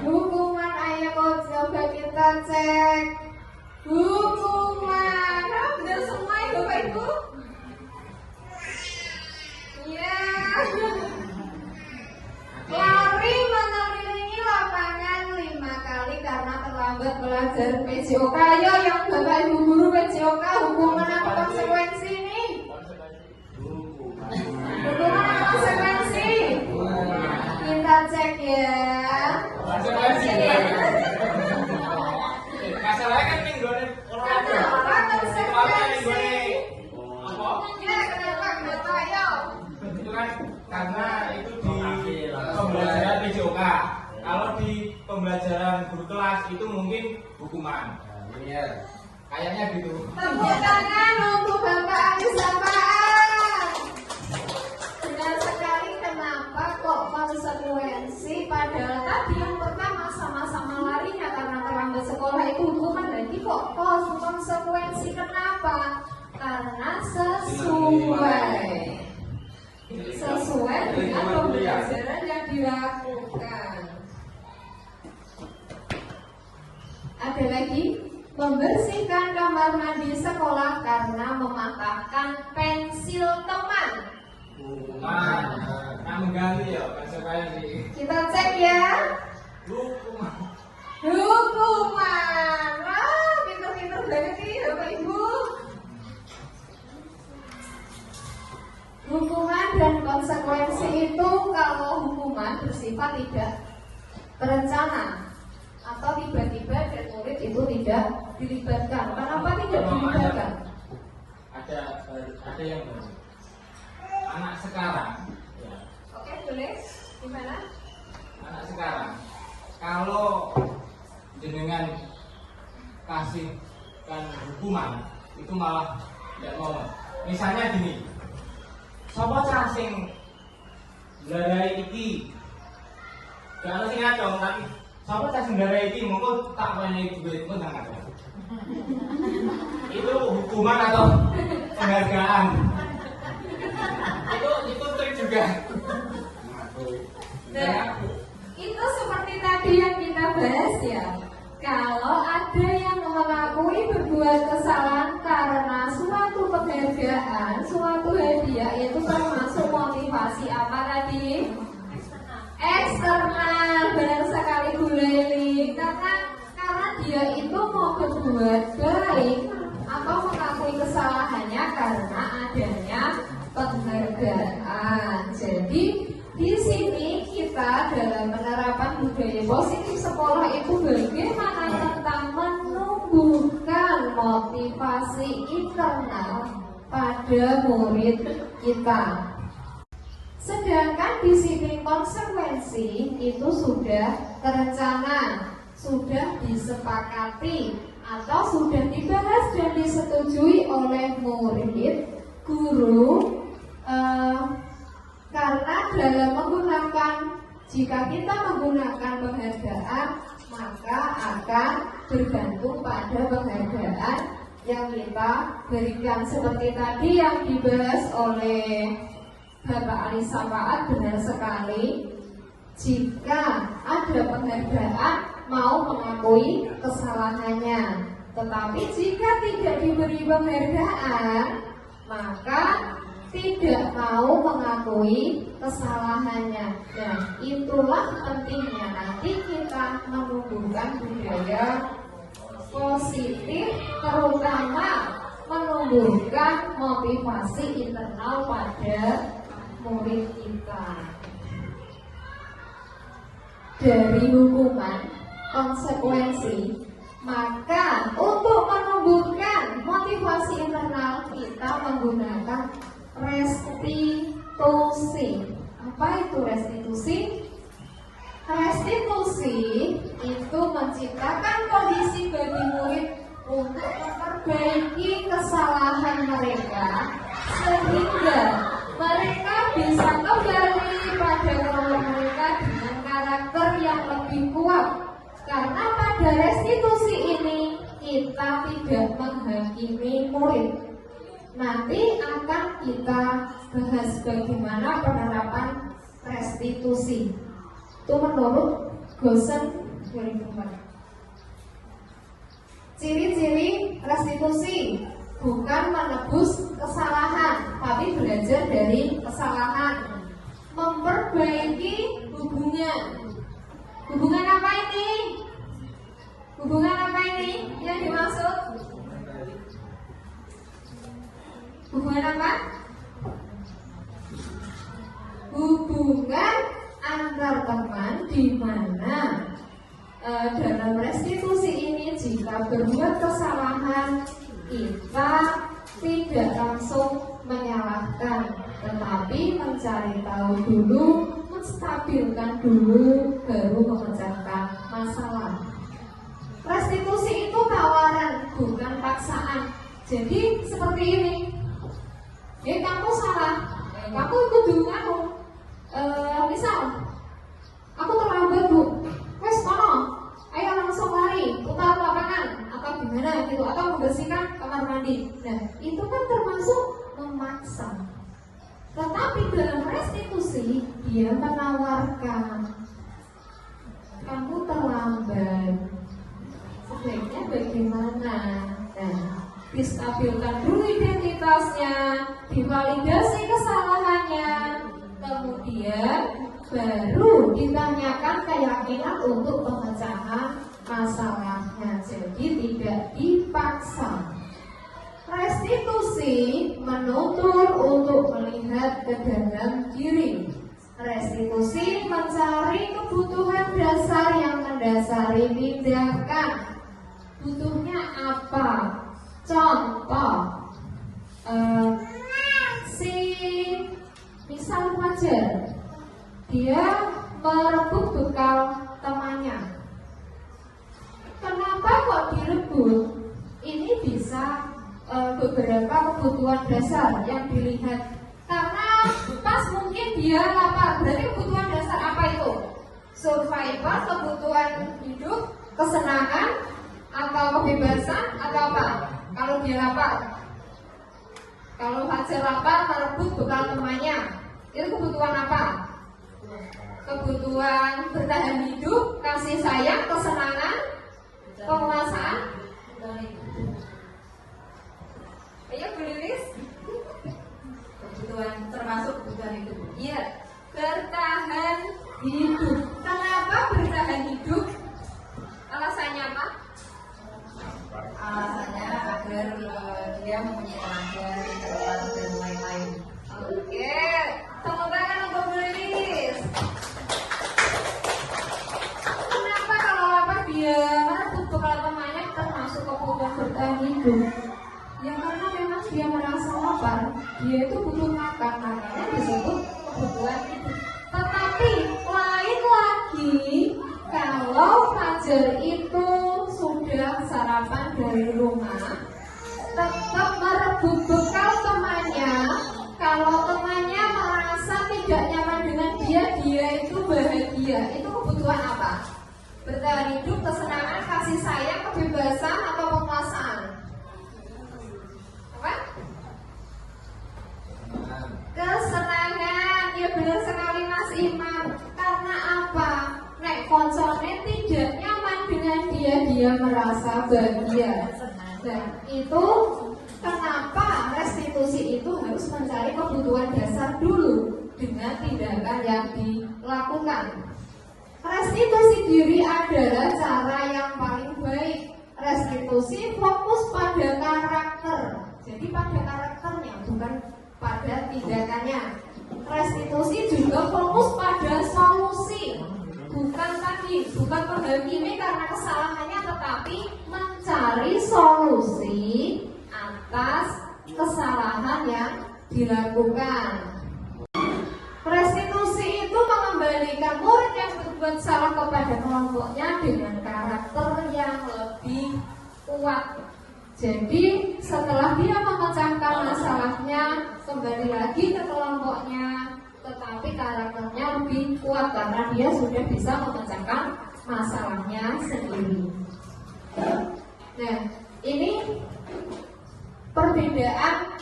Hukuman. Ayo coba kita cek. Hukuman. Nah, benar semua ya Bapak Ibu? Iya. Lari mengelilingi lapangan 5 kali karena terlambat belajar PJOK. Ayo yang Bapak Ibu guru PJOK, hukuman atau konsekuensi ini? Hukuman atau konsekuensi? Kita cek ya. Konsekuensi. Masalahnya kan minggone orang konsekuensi. Ya, kenapa ayo? Itu kan karena itu di pembelajaran PJOK. Kalau di pembelajaran guru kelas itu mungkin hukuman. Iya. Kayaknya gitu. Tepuk tangan untuk Bapak Anies Apaan. Benar sekali, kenapa kok konsekuensi? Padahal tadi yang pertama sama-sama larinya karena terlambat sekolah itu hukuman, lagi kok konsekuensi. Kenapa? Karena sesuai dengan pembelajaran yang dilakukan. Ada lagi, membersihkan kamar mandi sekolah karena mematahkan pensil teman. Hukuman. Nah, mengganti ya konsekuensi. Kita cek ya. Hukuman. Hukuman. Wah, pinter-pinter banget nih Bapak Ibu. Hukuman dan konsekuensi itu, kalau hukuman bersifat tidak terencana atau tiba-tiba dan murid itu tidak dilibatkan. Kenapa tidak dilibatkan? Ada yang baru. Anak sekarang. Ya. Oke, boleh. Gimana? Anak sekarang. Kalau jenengan kasihkan hukuman itu malah tidak mau. Misalnya gini. Sapa cah sing ndarahi iki? Gak ono sing ngadong, tapi sapa cah sing ndarahi iki mongko tak wenehi duit pun tak ada. Itu hukuman atau penghargaan? Itu trik juga. Nah, itu seperti tadi yang kita bahas ya. Kalau ada yang mengakui berbuat kesalahan karena suatu penghargaan, suatu hadiah, itu termasuk motivasi apa tadi? Eksternal. Benar sekali Bu Leli. Karena dia itu mau berbuat baik atau mengakui kesalahannya karena adanya penghargaan. Jadi di sini kita dalam penerapan budaya positif sekolah itu bagaimana tentang menumbuhkan motivasi internal pada murid kita. Sedangkan disiplin konsekuensi itu sudah terencana, sudah disepakati atau sudah dibahas dan disetujui oleh murid, guru, Karena dalam menggunakan, jika kita menggunakan penghargaan, maka akan bergantung pada penghargaan yang kita berikan. Seperti tadi yang dibahas oleh Bapak Ali Safaat, benar sekali. Jika ada penghargaan, mau mengakui kesalahannya. Tetapi jika tidak diberi penghargaan, maka tidak mau mengakui kesalahannya. Dan itulah pentingnya nanti kita menumbuhkan budaya positif, terutama menumbuhkan motivasi internal pada murid kita. Dari hukuman, konsekuensi, maka untuk menumbuhkan motivasi internal kita menggunakan restitusi. Apa itu restitusi? Restitusi itu menciptakan kondisi bagi murid untuk memperbaiki kesalahan mereka sehingga mereka bisa kembali pada kelompok mereka dengan karakter yang lebih kuat. Karena pada restitusi ini kita tidak menghakimi murid. Nanti akan kita bahas bagaimana penerapan restitusi. Itu menurut Gosen 2004. Ciri-ciri restitusi bukan menebus kesalahan, tapi belajar dari kesalahan. Memperbaiki hubungan. Hubungan apa ini? Hubungan apa ini yang dimaksud? Hubungan apa? Hubungan antar teman di mana dalam restitusi ini jika berbuat kesalahan kita tidak langsung menyalahkan, tetapi mencari tahu dulu, menstabilkan dulu, baru memecahkan masalah. Restitusi itu tawaran, bukan paksaan. Jadi seperti ini, kamu salah, kamu ikut dulu aku. Misal, aku terlambat bu, wes kono, ayo langsung lari, putar lapangan, atau gimana gitu, atau membersihkan kamar mandi. Nah, itu kan termasuk memaksa. Tetapi dalam restitusi dia menawarkan, kamu terlambat, sebaiknya bagaimana? Nah, distabilkan dulu identitasnya, divalidasi kesalahannya, kemudian baru ditanyakan keyakinan untuk pemecahan masalahnya. Jadi tidak dipaksa. Restitusi menuntut untuk melihat ke dalam diri. Restitusi mencari kebutuhan dasar yang mendasari tindakan. Butuhnya apa? Contoh, misal pelajar, dia merebut bekal temannya. Kenapa kok direbut? Ini bisa beberapa kebutuhan dasar yang dilihat. Karena pas mungkin dia lapar, berarti kebutuhan dasar apa itu? Survival, kebutuhan hidup, kesenangan, atau kebebasan, atau apa? Kalau dia lapar, kalau Fajar lapar merebut bekal temannya, itu kebutuhan apa? Kebutuhan bertahan hidup, kasih sayang, kesenangan, penguasaan. Ayo Bu Lilis. Kebutuhan termasuk kebutuhan hidup. Iya, bertahan hidup. Kenapa bertahan hidup? Alasannya apa? Alasannya agar dia mempunyai tenaga, kehidupan dan lain-lain. Oke, tepuk tangan untuk Bu Lilis. Kenapa kalau lapar dia merebut bekal temannya termasuk kebutuhan bertahan hidup? Ya karena memang dia merasa lapar, dia itu butuh makan, makanya disebut kebutuhan hidup. Tetapi lain lagi kalau Fajar itu sudah sarapan dari rumah, tetap merebut bekal temannya. Kalau temannya Bertahan hidup, kesenangan, kasih sayang, kebebasan, atau penguasaan? Apa? Kesenangan. Ya benar sekali Mas Imam. Karena apa? Nek koncone tidak nyaman dengan dia merasa bahagia. Dan itu kenapa restitusi itu harus mencari kebutuhan dasar dulu dengan tindakan yang dilakukan. Restitusi diri adalah cara yang paling baik. Restitusi fokus pada karakter. Jadi pada karakternya, bukan pada tindakannya. Restitusi juga fokus pada solusi. Bukan menghakimi karena kesalahannya, tetapi mencari solusi atas kesalahan yang dilakukan. Restitusi itu mengembalikan murid yang berbuat salah kepada kelompoknya dengan karakter yang lebih kuat. Jadi setelah dia memecahkan masalahnya, kembali lagi ke kelompoknya, tetapi karakternya lebih kuat karena dia sudah bisa memecahkan masalahnya sendiri. Nah, ini perbedaan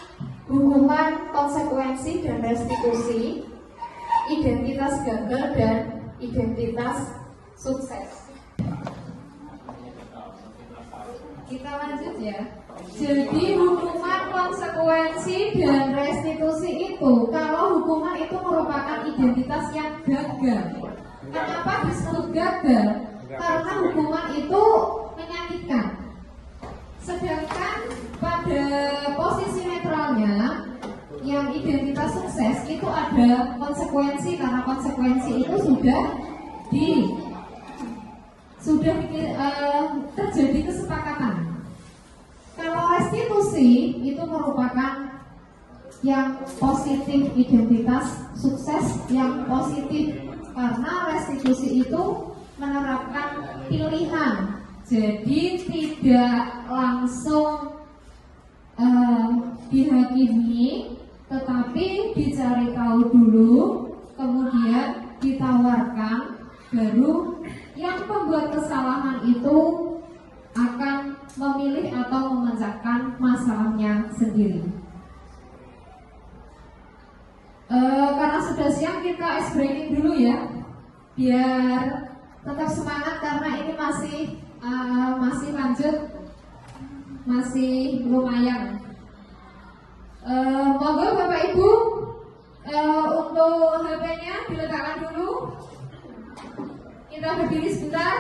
hubungan konsekuensi dan restitusi, identitas gagal dan identitas sukses. Kita lanjut ya. Jadi hukuman, konsekuensi, dan restitusi itu, kalau hukuman itu merupakan identitas yang gagal. Kenapa disebut gagal? Karena hukuman itu menyakitkan. Sedangkan pada posisi netralnya, yang identitas sukses itu ada konsekuensi, karena konsekuensi itu sudah terjadi kesepakatan. Kalau restitusi itu merupakan yang positif, identitas sukses yang positif, karena restitusi itu menerapkan pilihan, jadi tidak langsung dihakimi, tetapi dicari tahu dulu, kemudian ditawarkan, baru yang pembuat kesalahan itu akan memilih atau memecahkan masalahnya sendiri. Karena sudah siang, kita ice breaking dulu ya, biar tetap semangat karena ini masih lanjut, masih lumayan. Monggo Bapak Ibu, untuk HP-nya diletakkan dulu. Kita berdiri sebentar.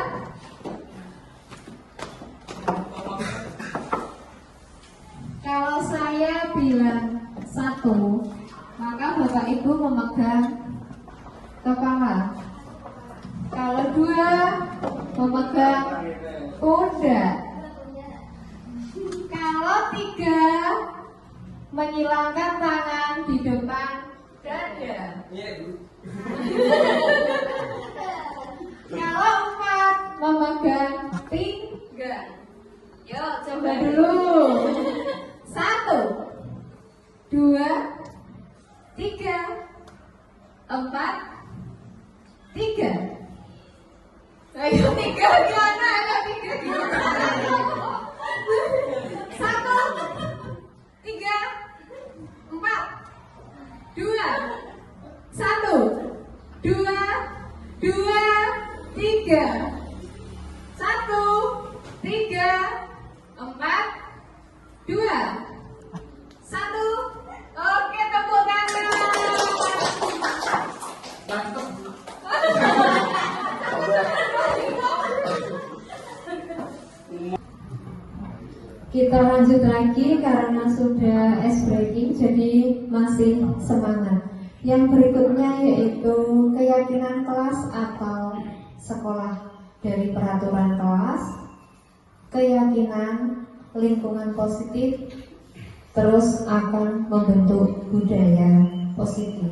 Kalau saya bilang 1, maka Bapak Ibu memegang kepala. Kalau 2, memegang pundak. Kalau 3, menyilangkan tangan di depan dada. Kalau 4, memegang pinggang. Yuk coba dulu. 1, 2, 3, 4, 3. Ayo 3 gimana? Ayo 3 gimana? 1, 3, 4, 2, 1, 2, 2, 3, 1, 3, 4, 2, 1. Oke, tepuk tangan. Kita lanjut lagi karena sudah ice breaking, jadi masih semangat. Yang berikutnya yaitu keyakinan kelas atau sekolah. Dari peraturan kelas, keyakinan, lingkungan positif, terus akan membentuk budaya positif.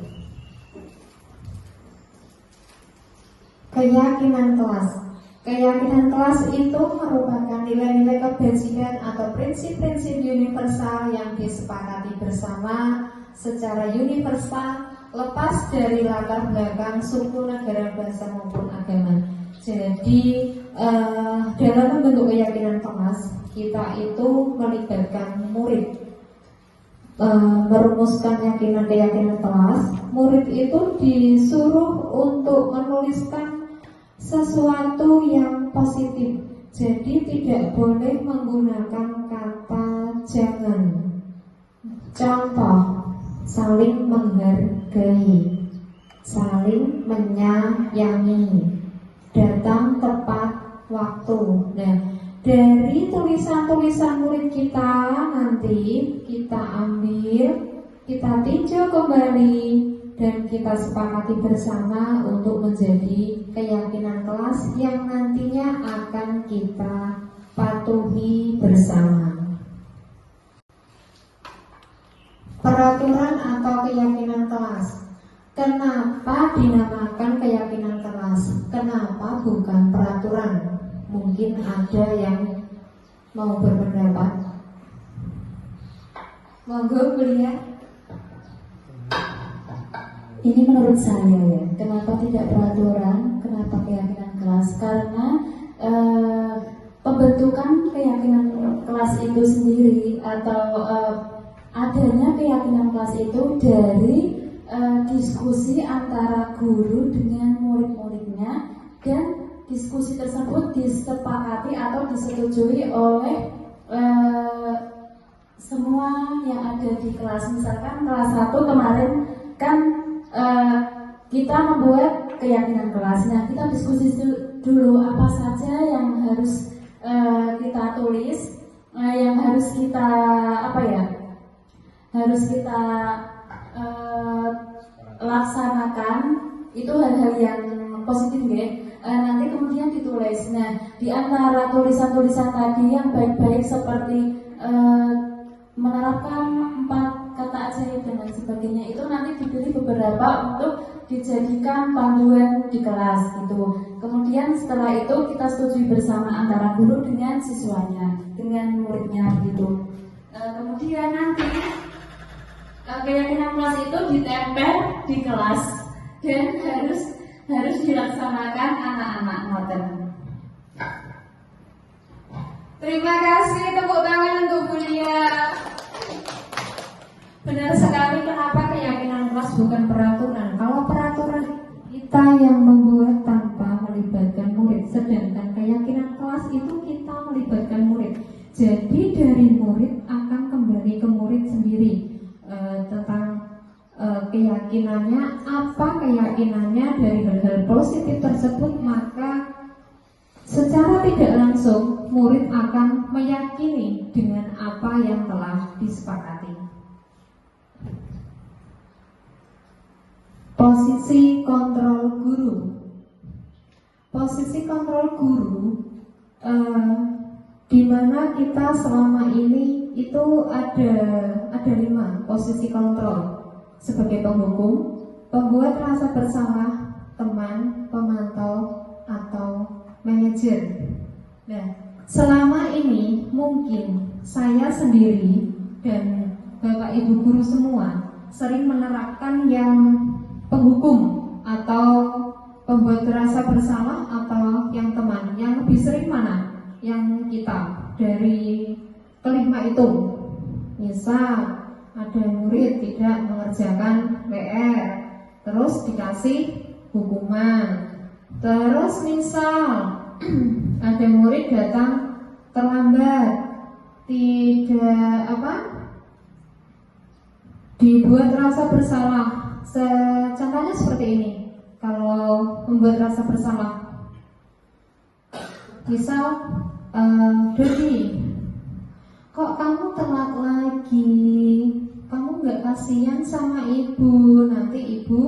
Keyakinan kelas. Keyakinan kelas itu merupakan nilai-nilai kebajikan atau prinsip-prinsip universal yang disepakati bersama secara universal, lepas dari latar belakang suku, negara, bahasa maupun agama. Jadi dalam membentuk keyakinan kelas, kita itu melibatkan murid, merumuskan keyakinan kelas. Murid itu disuruh untuk menuliskan sesuatu yang positif. Jadi tidak boleh menggunakan kata jangan. Contoh, saling menghargai, saling menyayangi, datang tepat waktu. Nah, dari tulisan-tulisan murid kita nanti kita ambil, kita tinjau kembali, dan kita sepakati bersama untuk menjadi keyakinan kelas yang nantinya akan kita patuhi bersama. Peraturan atau keyakinan kelas. Kenapa dinamakan keyakinan kelas? Kenapa bukan peraturan? Mungkin ada yang mau berpendapat. Monggo kuliah. Ini menurut saya ya, kenapa tidak peraturan, kenapa keyakinan kelas? Karena pembentukan keyakinan kelas itu sendiri atau adanya keyakinan kelas itu dari diskusi antara guru dengan murid-muridnya, dan diskusi tersebut disepakati atau disetujui oleh semua yang ada di kelas. Misalkan kelas 1 kemarin kan kita membuat keyakinan kelas. Nah, kita diskusi dulu apa saja yang harus kita tulis, yang harus kita harus kita laksanakan. Itu hal-hal yang positif ya. Nanti kemudian ditulis. Nah, di antara tulisan-tulisan tadi yang baik-baik seperti menerapkan 4 kata ajaib dan lain sebagainya, itu nanti dipilih beberapa untuk dijadikan panduan di kelas gitu. Kemudian setelah itu kita setujui bersama antara guru dengan siswanya, dengan muridnya gitu. Kemudian nanti keyakinan kelas itu ditempel di kelas dan harus dilaksanakan anak-anak ngoten. Terima kasih, tepuk tangan untuk kuliah. Benar sekali, kenapa keyakinan kelas bukan peraturan? Kalau peraturan kita yang membuat tanpa melibatkan murid, sedangkan keyakinan kelas itu kita melibatkan murid. Jadi dari murid akan kembali ke murid sendiri tentang keyakinannya, apa keyakinannya dari hal-hal positif tersebut, maka secara tidak langsung murid akan meyakini dengan apa yang telah disepakati. Posisi kontrol guru. Posisi kontrol guru di mana kita selama ini itu ada 5 posisi kontrol. Sebagai penghukum, pembuat rasa bersalah, teman, pemantau, atau manajer. Nah, selama ini mungkin saya sendiri dan Bapak Ibu guru semua sering menerapkan yang penghukum atau pembuat rasa bersalah atau yang teman. Yang lebih sering mana? Yang kita dari kelima itu. Misal ada murid tidak mengerjakan PR, terus dikasih hukuman. Terus misal ada murid datang terlambat, dibuat rasa bersalah. Contohnya seperti ini. Kalau membuat rasa bersalah, misal Dodi, kok kamu telat lagi? Kamu nggak kasihan sama ibu? Nanti ibu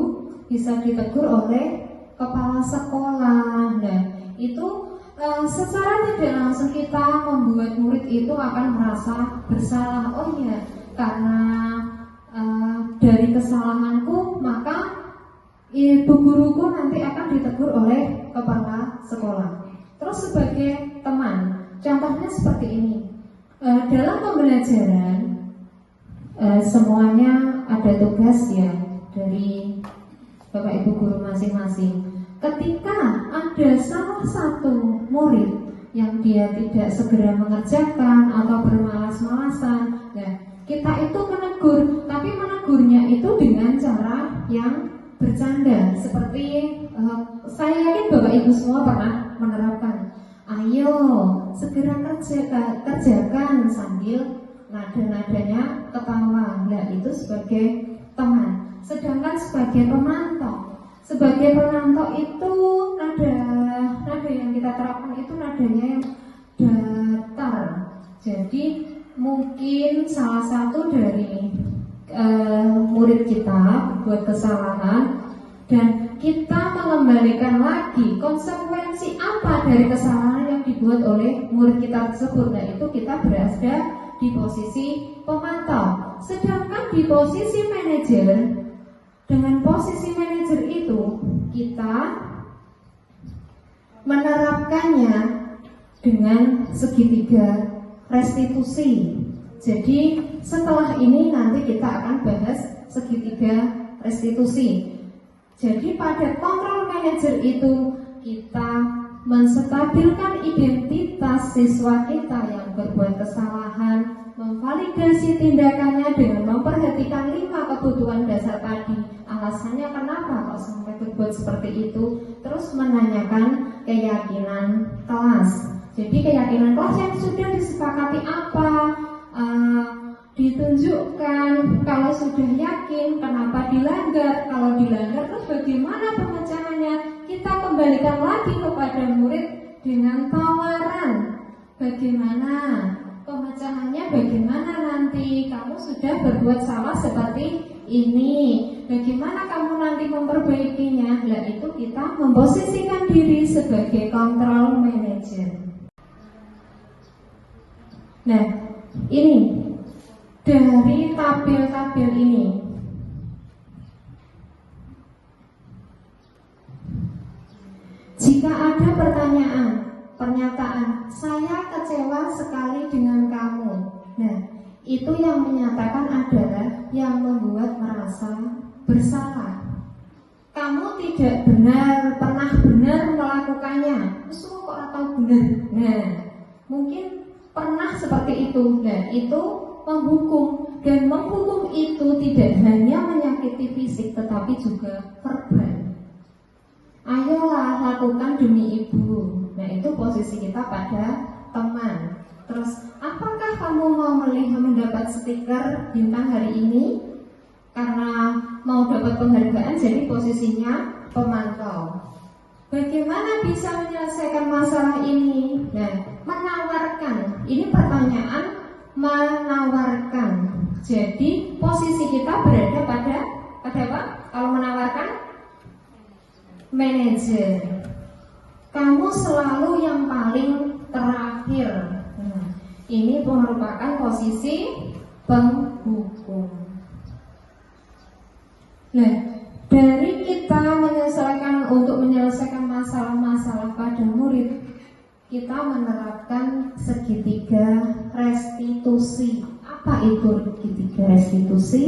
bisa ditegur oleh kepala sekolah. Nah, itu secara tidak langsung kita membuat murid itu akan merasa bersalah. Oh iya, karena dari kesalahanku maka ibu guruku nanti akan ditegur oleh kepala sekolah. Terus sebagai teman, contohnya seperti ini. Dalam pembelajaran semuanya ada tugas ya dari Bapak Ibu guru masing-masing. ketika ada salah satu murid yang dia tidak segera mengerjakan atau bermalas-malasan, ya, kita itu menegur, tapi menegurnya itu dengan cara yang bercanda. Seperti saya yakin Bapak Ibu semua pernah menerapkan, ayo segera kerjakan, sambil nada-nadanya ketawa. Nah, itu sebagai teman. Sedangkan sebagai pemantau itu nada yang kita terapkan itu nadanya yang datar. Jadi mungkin salah satu dari murid kita buat kesalahan dan kita mengembalikan lagi konsekuensi apa dari kesalahan yang dibuat oleh murid kita tersebut. Nah, itu kita berada di posisi pemantau. Sedangkan di posisi manajer, dengan posisi manajer itu kita menerapkannya dengan segitiga restitusi. Jadi setelah ini nanti kita akan bahas segitiga restitusi. Jadi pada kontrol manajer itu kita menstabilkan identitas siswa kita yang berbuat kesalahan, memvalidasi tindakannya dengan memperhatikan 5 kebutuhan dasar tadi. Alasannya kenapa kok sampai berbuat seperti itu, terus menanyakan keyakinan kelas. Jadi keyakinan kelas yang sudah disepakati apa, ditunjukkan. Kalau sudah yakin, kenapa dilanggar? Kalau dilanggar, terus bagaimana pemecahannya? Kita kembalikan lagi kepada murid dengan tawaran. Bagaimana pemecahannya? Bagaimana nanti kamu sudah berbuat salah seperti ini? Bagaimana kamu nanti memperbaikinya? Nah, itu kita memposisikan diri sebagai control manager. Nah, ini dari tabel-tabel ini, jika ada pernyataan, saya kecewa sekali dengan kamu. Nah, itu yang menyatakan adalah yang membuat merasa bersalah. Kamu tidak pernah benar melakukannya. Semua kok atau benar. Nah, mungkin pernah seperti itu. Nah, itu menghukum, dan menghukum itu tidak hanya menyakiti fisik tetapi juga verbal. Ayolah lakukan demi ibu. Nah, itu posisi kita pada teman. Terus, apakah kamu mau mendapat stiker bintang hari ini? Karena mau dapat penghargaan, jadi posisinya pemantau. Bagaimana bisa menyelesaikan masalah ini? Nah, menawarkan. Ini pertanyaan menawarkan. Jadi posisi kita berada pada apa? Kalau menawarkan, manajer. Kamu selalu yang paling terakhir. Nah, ini merupakan posisi penghukum. Nah, dari kita untuk menyelesaikan masalah-masalah pada murid, kita menerapkan segitiga restitusi. Apa itu segitiga restitusi?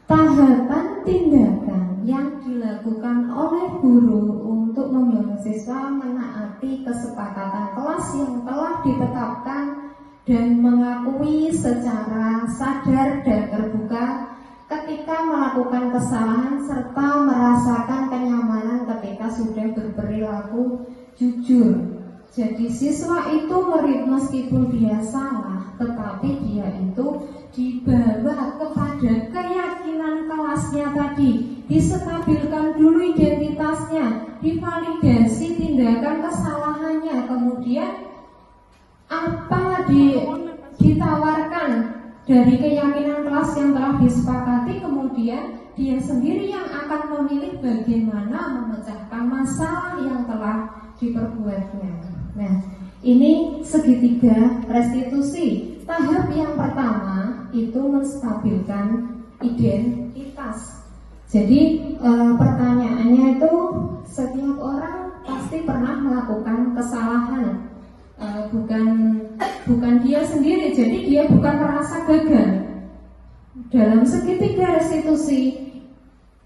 Tahapan tindakan yang dilakukan oleh guru untuk membangun siswa menaati kesepakatan kelas yang telah ditetapkan dan mengakui secara sadar dan terbuka ketika melakukan kesalahan serta merasakan kenyamanan ketika sudah berperilaku jujur. Jadi siswa itu meskipun dia salah, tetapi dia itu dibawa kepada keyakinan kelasnya tadi, disestabilkan dulu identitasnya, divalidasi tindakan kesalahannya, kemudian apa ditawarkan dari keyakinan kelas yang telah disepakati, kemudian dia sendiri yang akan memilih bagaimana memecahkan masalah yang telah diperbuatnya. Nah, ini segitiga restitusi. Tahap yang pertama itu menstabilkan identitas. Jadi pertanyaannya itu, setiap orang pasti pernah melakukan kesalahan. Bukan dia sendiri, jadi dia bukan merasa gagal. Dalam segitiga restitusi,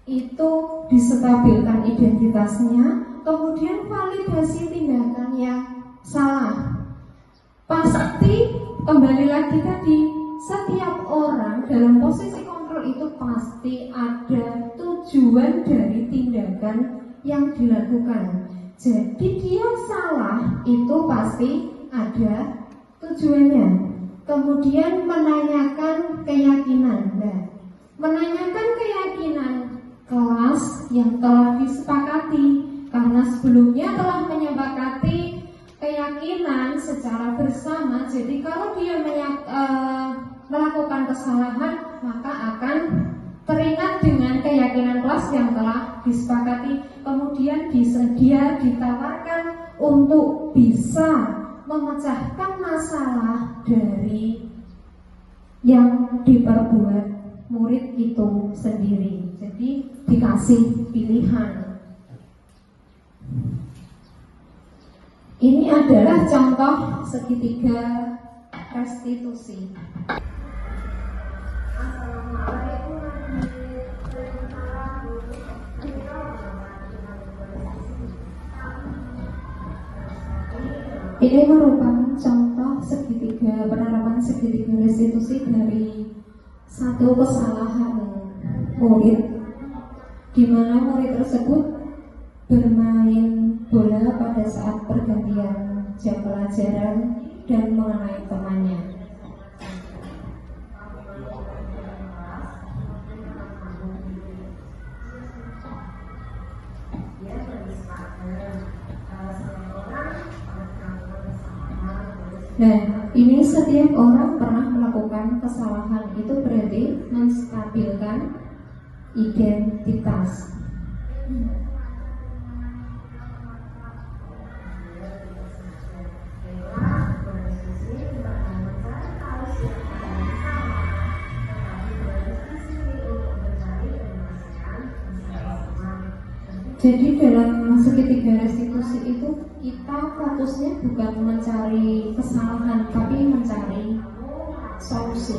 itu distabilkan identitasnya, kemudian validasi tindakan yang salah. Pasti kembali lagi tadi, setiap orang dalam posisi kontrol itu pasti ada tujuan dari tindakan yang dilakukan. Jadi dia salah itu pasti ada tujuannya. Kemudian menanyakan keyakinan. Nah, menanyakan keyakinan kelas yang telah disepakati, karena sebelumnya telah menyepakati keyakinan secara bersama. Jadi kalau dia melakukan kesalahan, maka akan teringat dengan keyakinan kelas yang telah disepakati. Kemudian dia ditawarkan untuk bisa memecahkan masalah dari yang diperbuat murid itu sendiri. Jadi dikasih pilihan. Ini adalah contoh segitiga restitusi. Ini merupakan contoh segitiga penerapan segitiga restitusi dari satu kesalahan murid, di mana murid tersebut bermain bola pada saat pergantian jam pelajaran dan mengenai temannya. Nah, ini setiap orang pernah melakukan kesalahan, itu berarti menstabilkan identitas. Jadi dalam segitiga restitusi itu kita fokusnya bukan mencari kesalahan, tapi mencari solusi.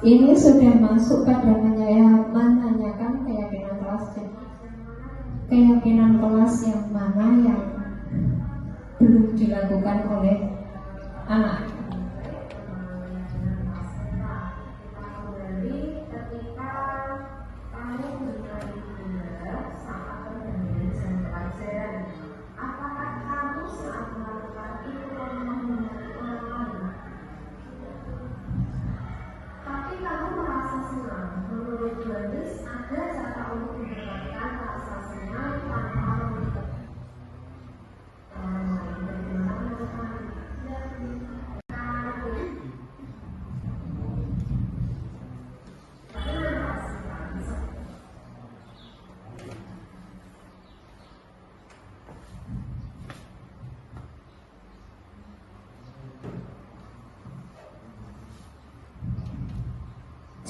Ini sudah masuk pada menanyakan keyakinan kelas. Keyakinan kelas yang mana yang belum dilakukan oleh anak.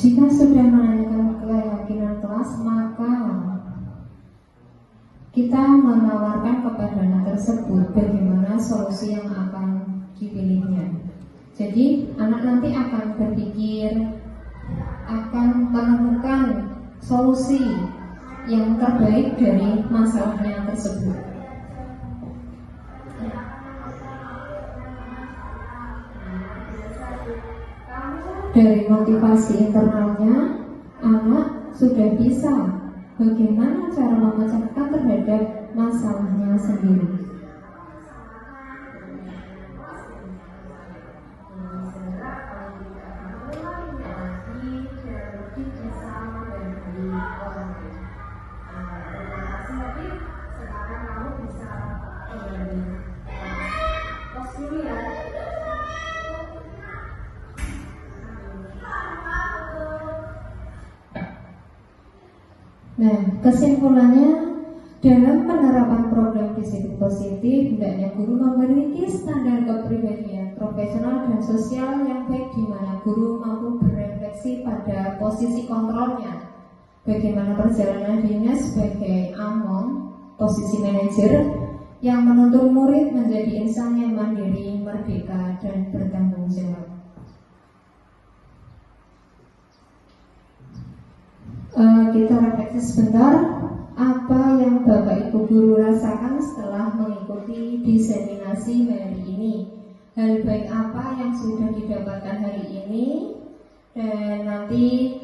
Jika sudah menanyakan keyakinan kelas, maka kita menawarkan kepada anak tersebut bagaimana solusi yang akan dipilihnya. Jadi anak nanti akan berpikir, akan menemukan solusi yang terbaik dari masalahnya tersebut. Dari motivasi internalnya, anak sudah bisa bagaimana cara memecahkan terhadap masalahnya sendiri. Nah, kesimpulannya, dalam penerapan program disiplin positif, hendaknya guru memiliki standar kepribadian profesional dan sosial yang baik, di mana guru mampu berefleksi pada posisi kontrolnya, bagaimana perjalanan dirinya sebagai among, posisi manajer yang menuntun murid menjadi insan yang mandiri, merdeka, dan bertanggung jawab. Kita refleksi sebentar, apa yang Bapak Ibu guru rasakan setelah mengikuti diseminasi hari ini? Hal baik apa yang sudah didapatkan hari ini? Dan nanti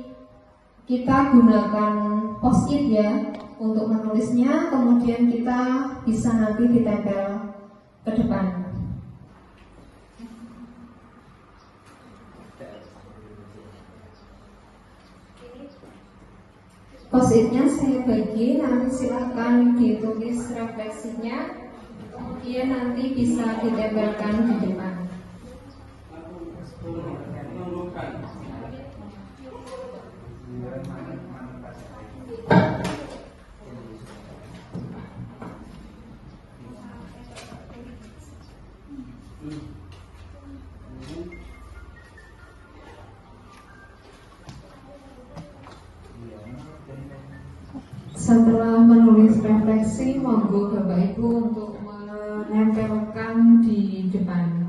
kita gunakan post-it ya untuk menulisnya, kemudian kita bisa nanti ditempel ke depan. Post-itnya saya bagi, nanti silahkan ditulis refleksinya, kemudian nanti bisa ditempelkan di depan. Setelah menulis refleksi, monggo Bapak Ibu untuk menempelkan di depan.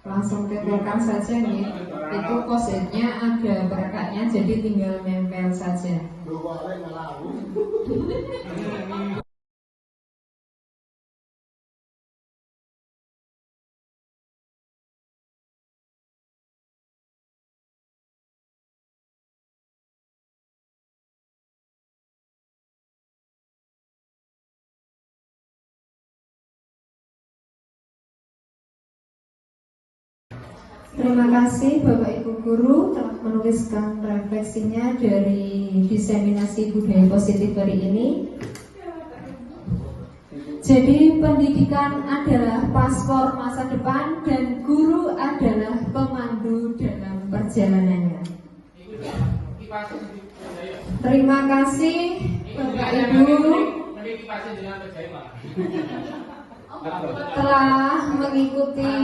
Langsung tempelkan saja nih. Itu post-itnya ada perekatnya, jadi tinggal nempel saja. Terima kasih Bapak Ibu Guru telah menuliskan refleksinya dari diseminasi budaya positif hari ini. Jadi pendidikan adalah paspor masa depan dan guru adalah pemandu dalam perjalanannya. Terima kasih Bapak Ibu telah mengikuti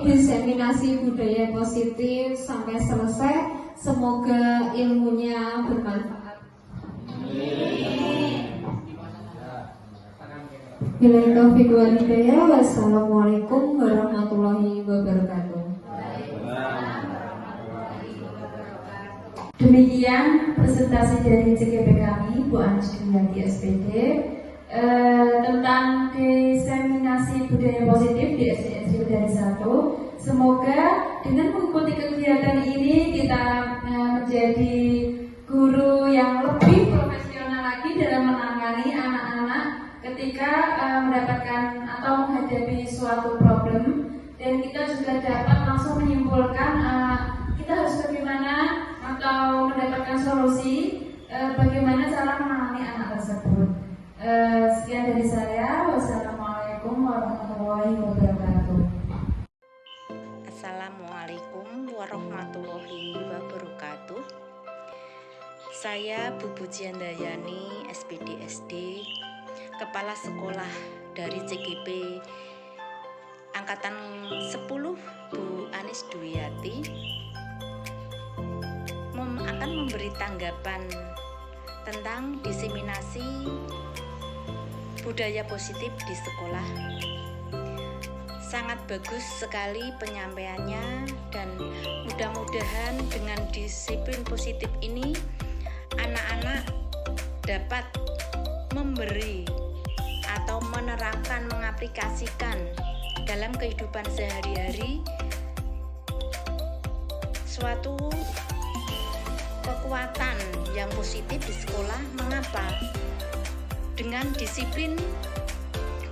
diseminasi budaya positif sampai selesai. Semoga ilmunya bermanfaat. Billahi taufiq wal hidayah. Wassalamualaikum warahmatullahi wabarakatuh. Demikian presentasi dari CGP kami, Bu Anis Dumiati SPD, tentang diseminasi budaya positif di SDN dari 1. Semoga dengan mengikuti kegiatan ini kita menjadi guru yang lebih profesional lagi dalam menangani anak-anak ketika mendapatkan atau menghadapi suatu problem, dan kita juga dapat langsung menyimpulkan kita harus bagaimana atau mendapatkan solusi bagaimana cara menangani anak tersebut. Sekian dari saya. Wassalamualaikum warahmatullahi wabarakatuh. Assalamualaikum warahmatullahi wabarakatuh. Saya Bu Pujiandayani, SPD SD, Kepala Sekolah dari CGP Angkatan 10, Bu Anis Dumiati, akan memberi tanggapan tentang diseminasi budaya positif di sekolah. Sangat bagus sekali penyampaiannya, dan mudah-mudahan dengan disiplin positif ini anak-anak dapat memberi atau menerapkan, mengaplikasikan dalam kehidupan sehari-hari suatu kekuatan yang positif di sekolah. Mengapa? Dengan disiplin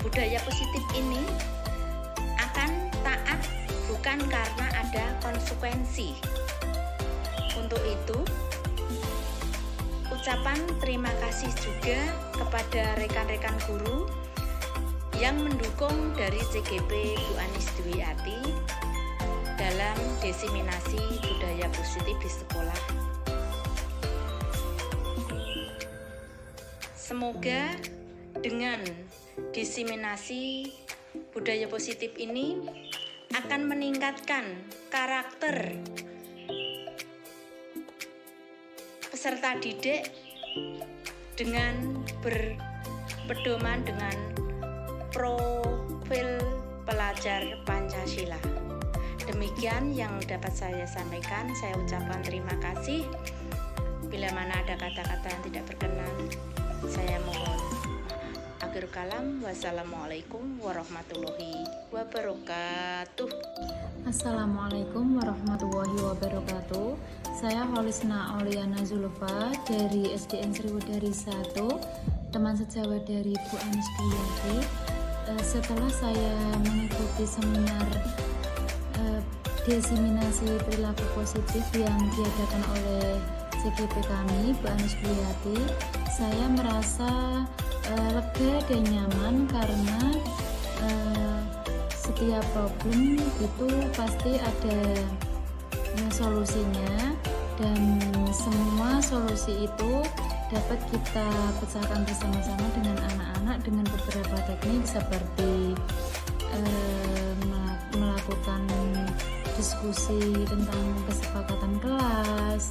budaya positif ini akan taat bukan karena ada konsekuensi. Untuk itu, ucapan terima kasih juga kepada rekan-rekan guru yang mendukung dari CGP Bu Anis Dumiati dalam diseminasi budaya positif di sekolah. Semoga dengan diseminasi budaya positif ini akan meningkatkan karakter peserta didik dengan berpedoman dengan profil pelajar Pancasila. Demikian yang dapat saya sampaikan. Saya ucapkan terima kasih. Bila mana ada kata-kata yang tidak berkenan, saya mohon akhir kalam. Wassalamualaikum warahmatullahi wabarakatuh. Assalamualaikum warahmatullahi wabarakatuh. Saya Holisna Auliana Zulfa dari SDN Sriwedari 1, teman sejawat dari Bu Anis Dwiyati. Setelah saya mengikuti seminar diseminasi perilaku positif yang diadakan oleh CGP kami, Bu Anis Dwiyati, saya merasa lega dan nyaman karena setiap problem itu pasti ada solusinya, dan semua solusi itu dapat kita pecahkan bersama-sama dengan anak-anak dengan beberapa teknik seperti melakukan diskusi tentang kesepakatan kelas,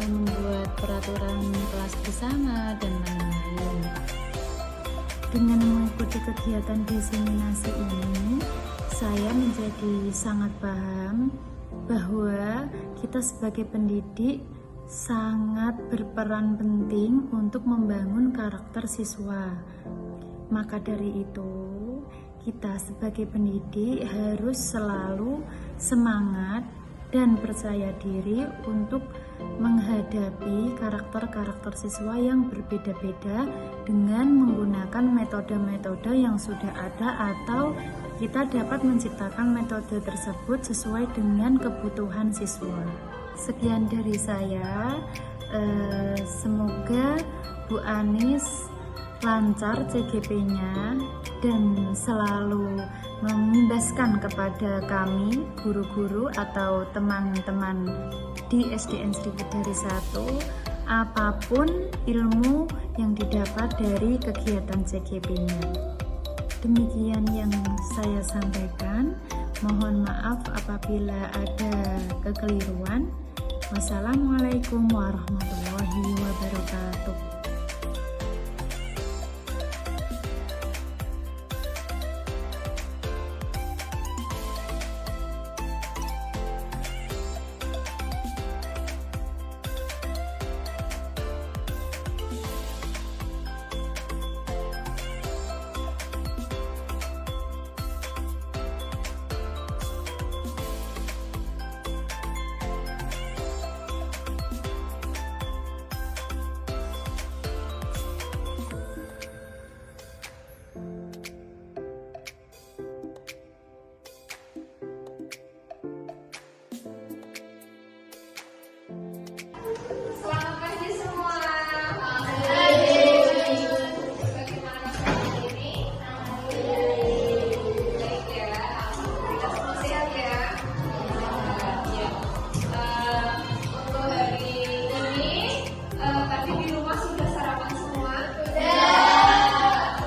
membuat peraturan kelas bersama, dan lain-lain. Dengan mengikuti kegiatan diseminasi ini, saya menjadi sangat paham bahwa kita sebagai pendidik sangat berperan penting untuk membangun karakter siswa. Maka dari itu, kita sebagai pendidik harus selalu semangat dan percaya diri untuk menghadapi karakter-karakter siswa yang berbeda-beda dengan menggunakan metode-metode yang sudah ada, atau kita dapat menciptakan metode tersebut sesuai dengan kebutuhan siswa. Sekian dari saya, semoga Bu Anis lancar CGP-nya dan selalu mengimbaskan kepada kami guru-guru atau teman-teman di SDN Sriwedari 1 apapun ilmu yang didapat dari kegiatan CGP-nya. Demikian yang saya sampaikan. Mohon maaf apabila ada kekeliruan. Wassalamualaikum warahmatullahi wabarakatuh. Selamat pagi semua. Bagaimana hari ini? Baik ya. Kita semua sehat ya. Untuk hari ini, tadi di rumah sudah sarapan semua? Sudah.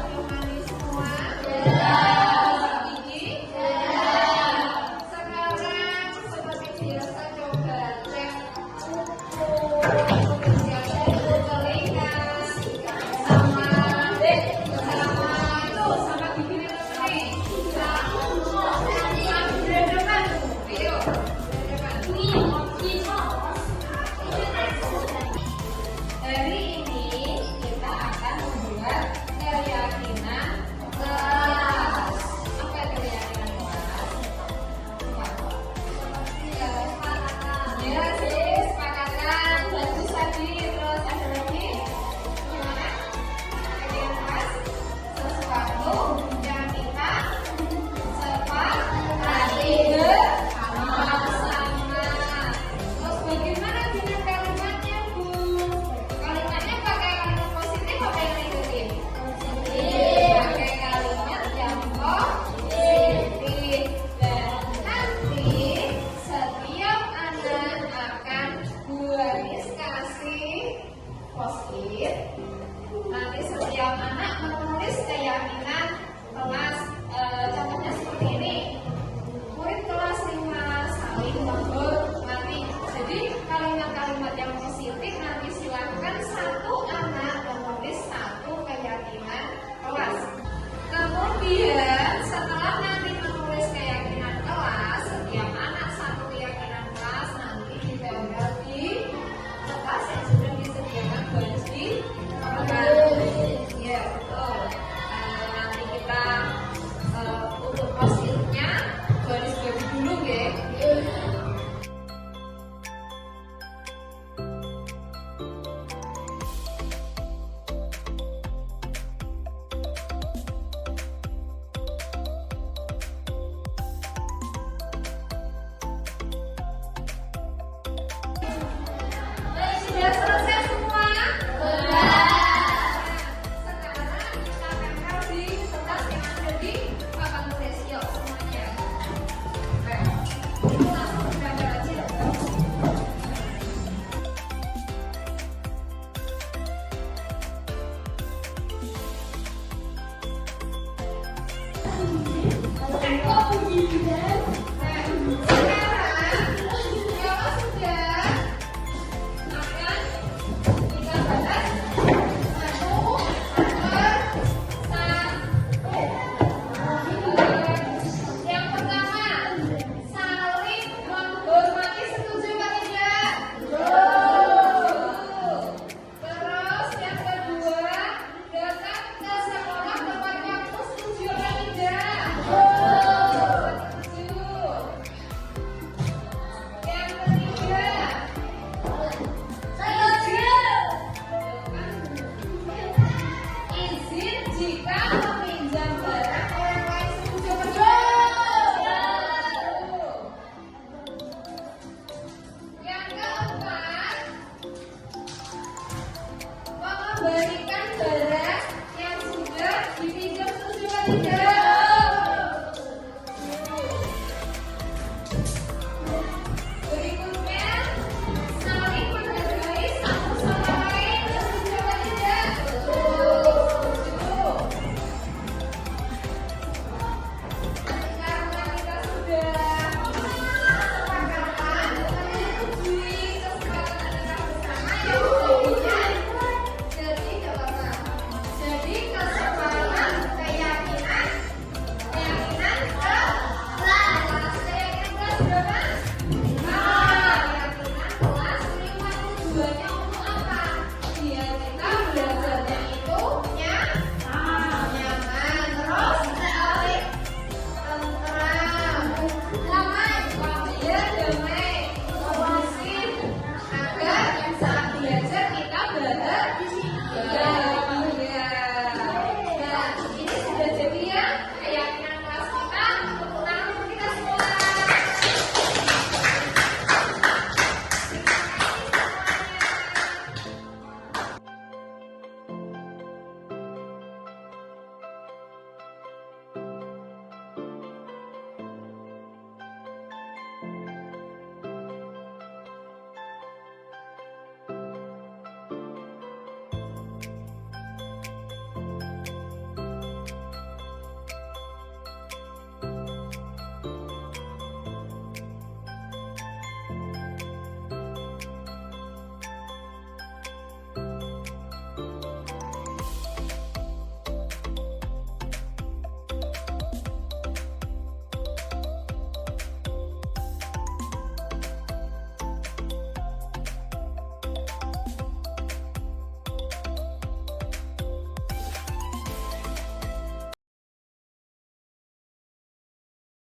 Minum manis semua? Sudah. Gigi? Sudah. Sekarang seperti biasa.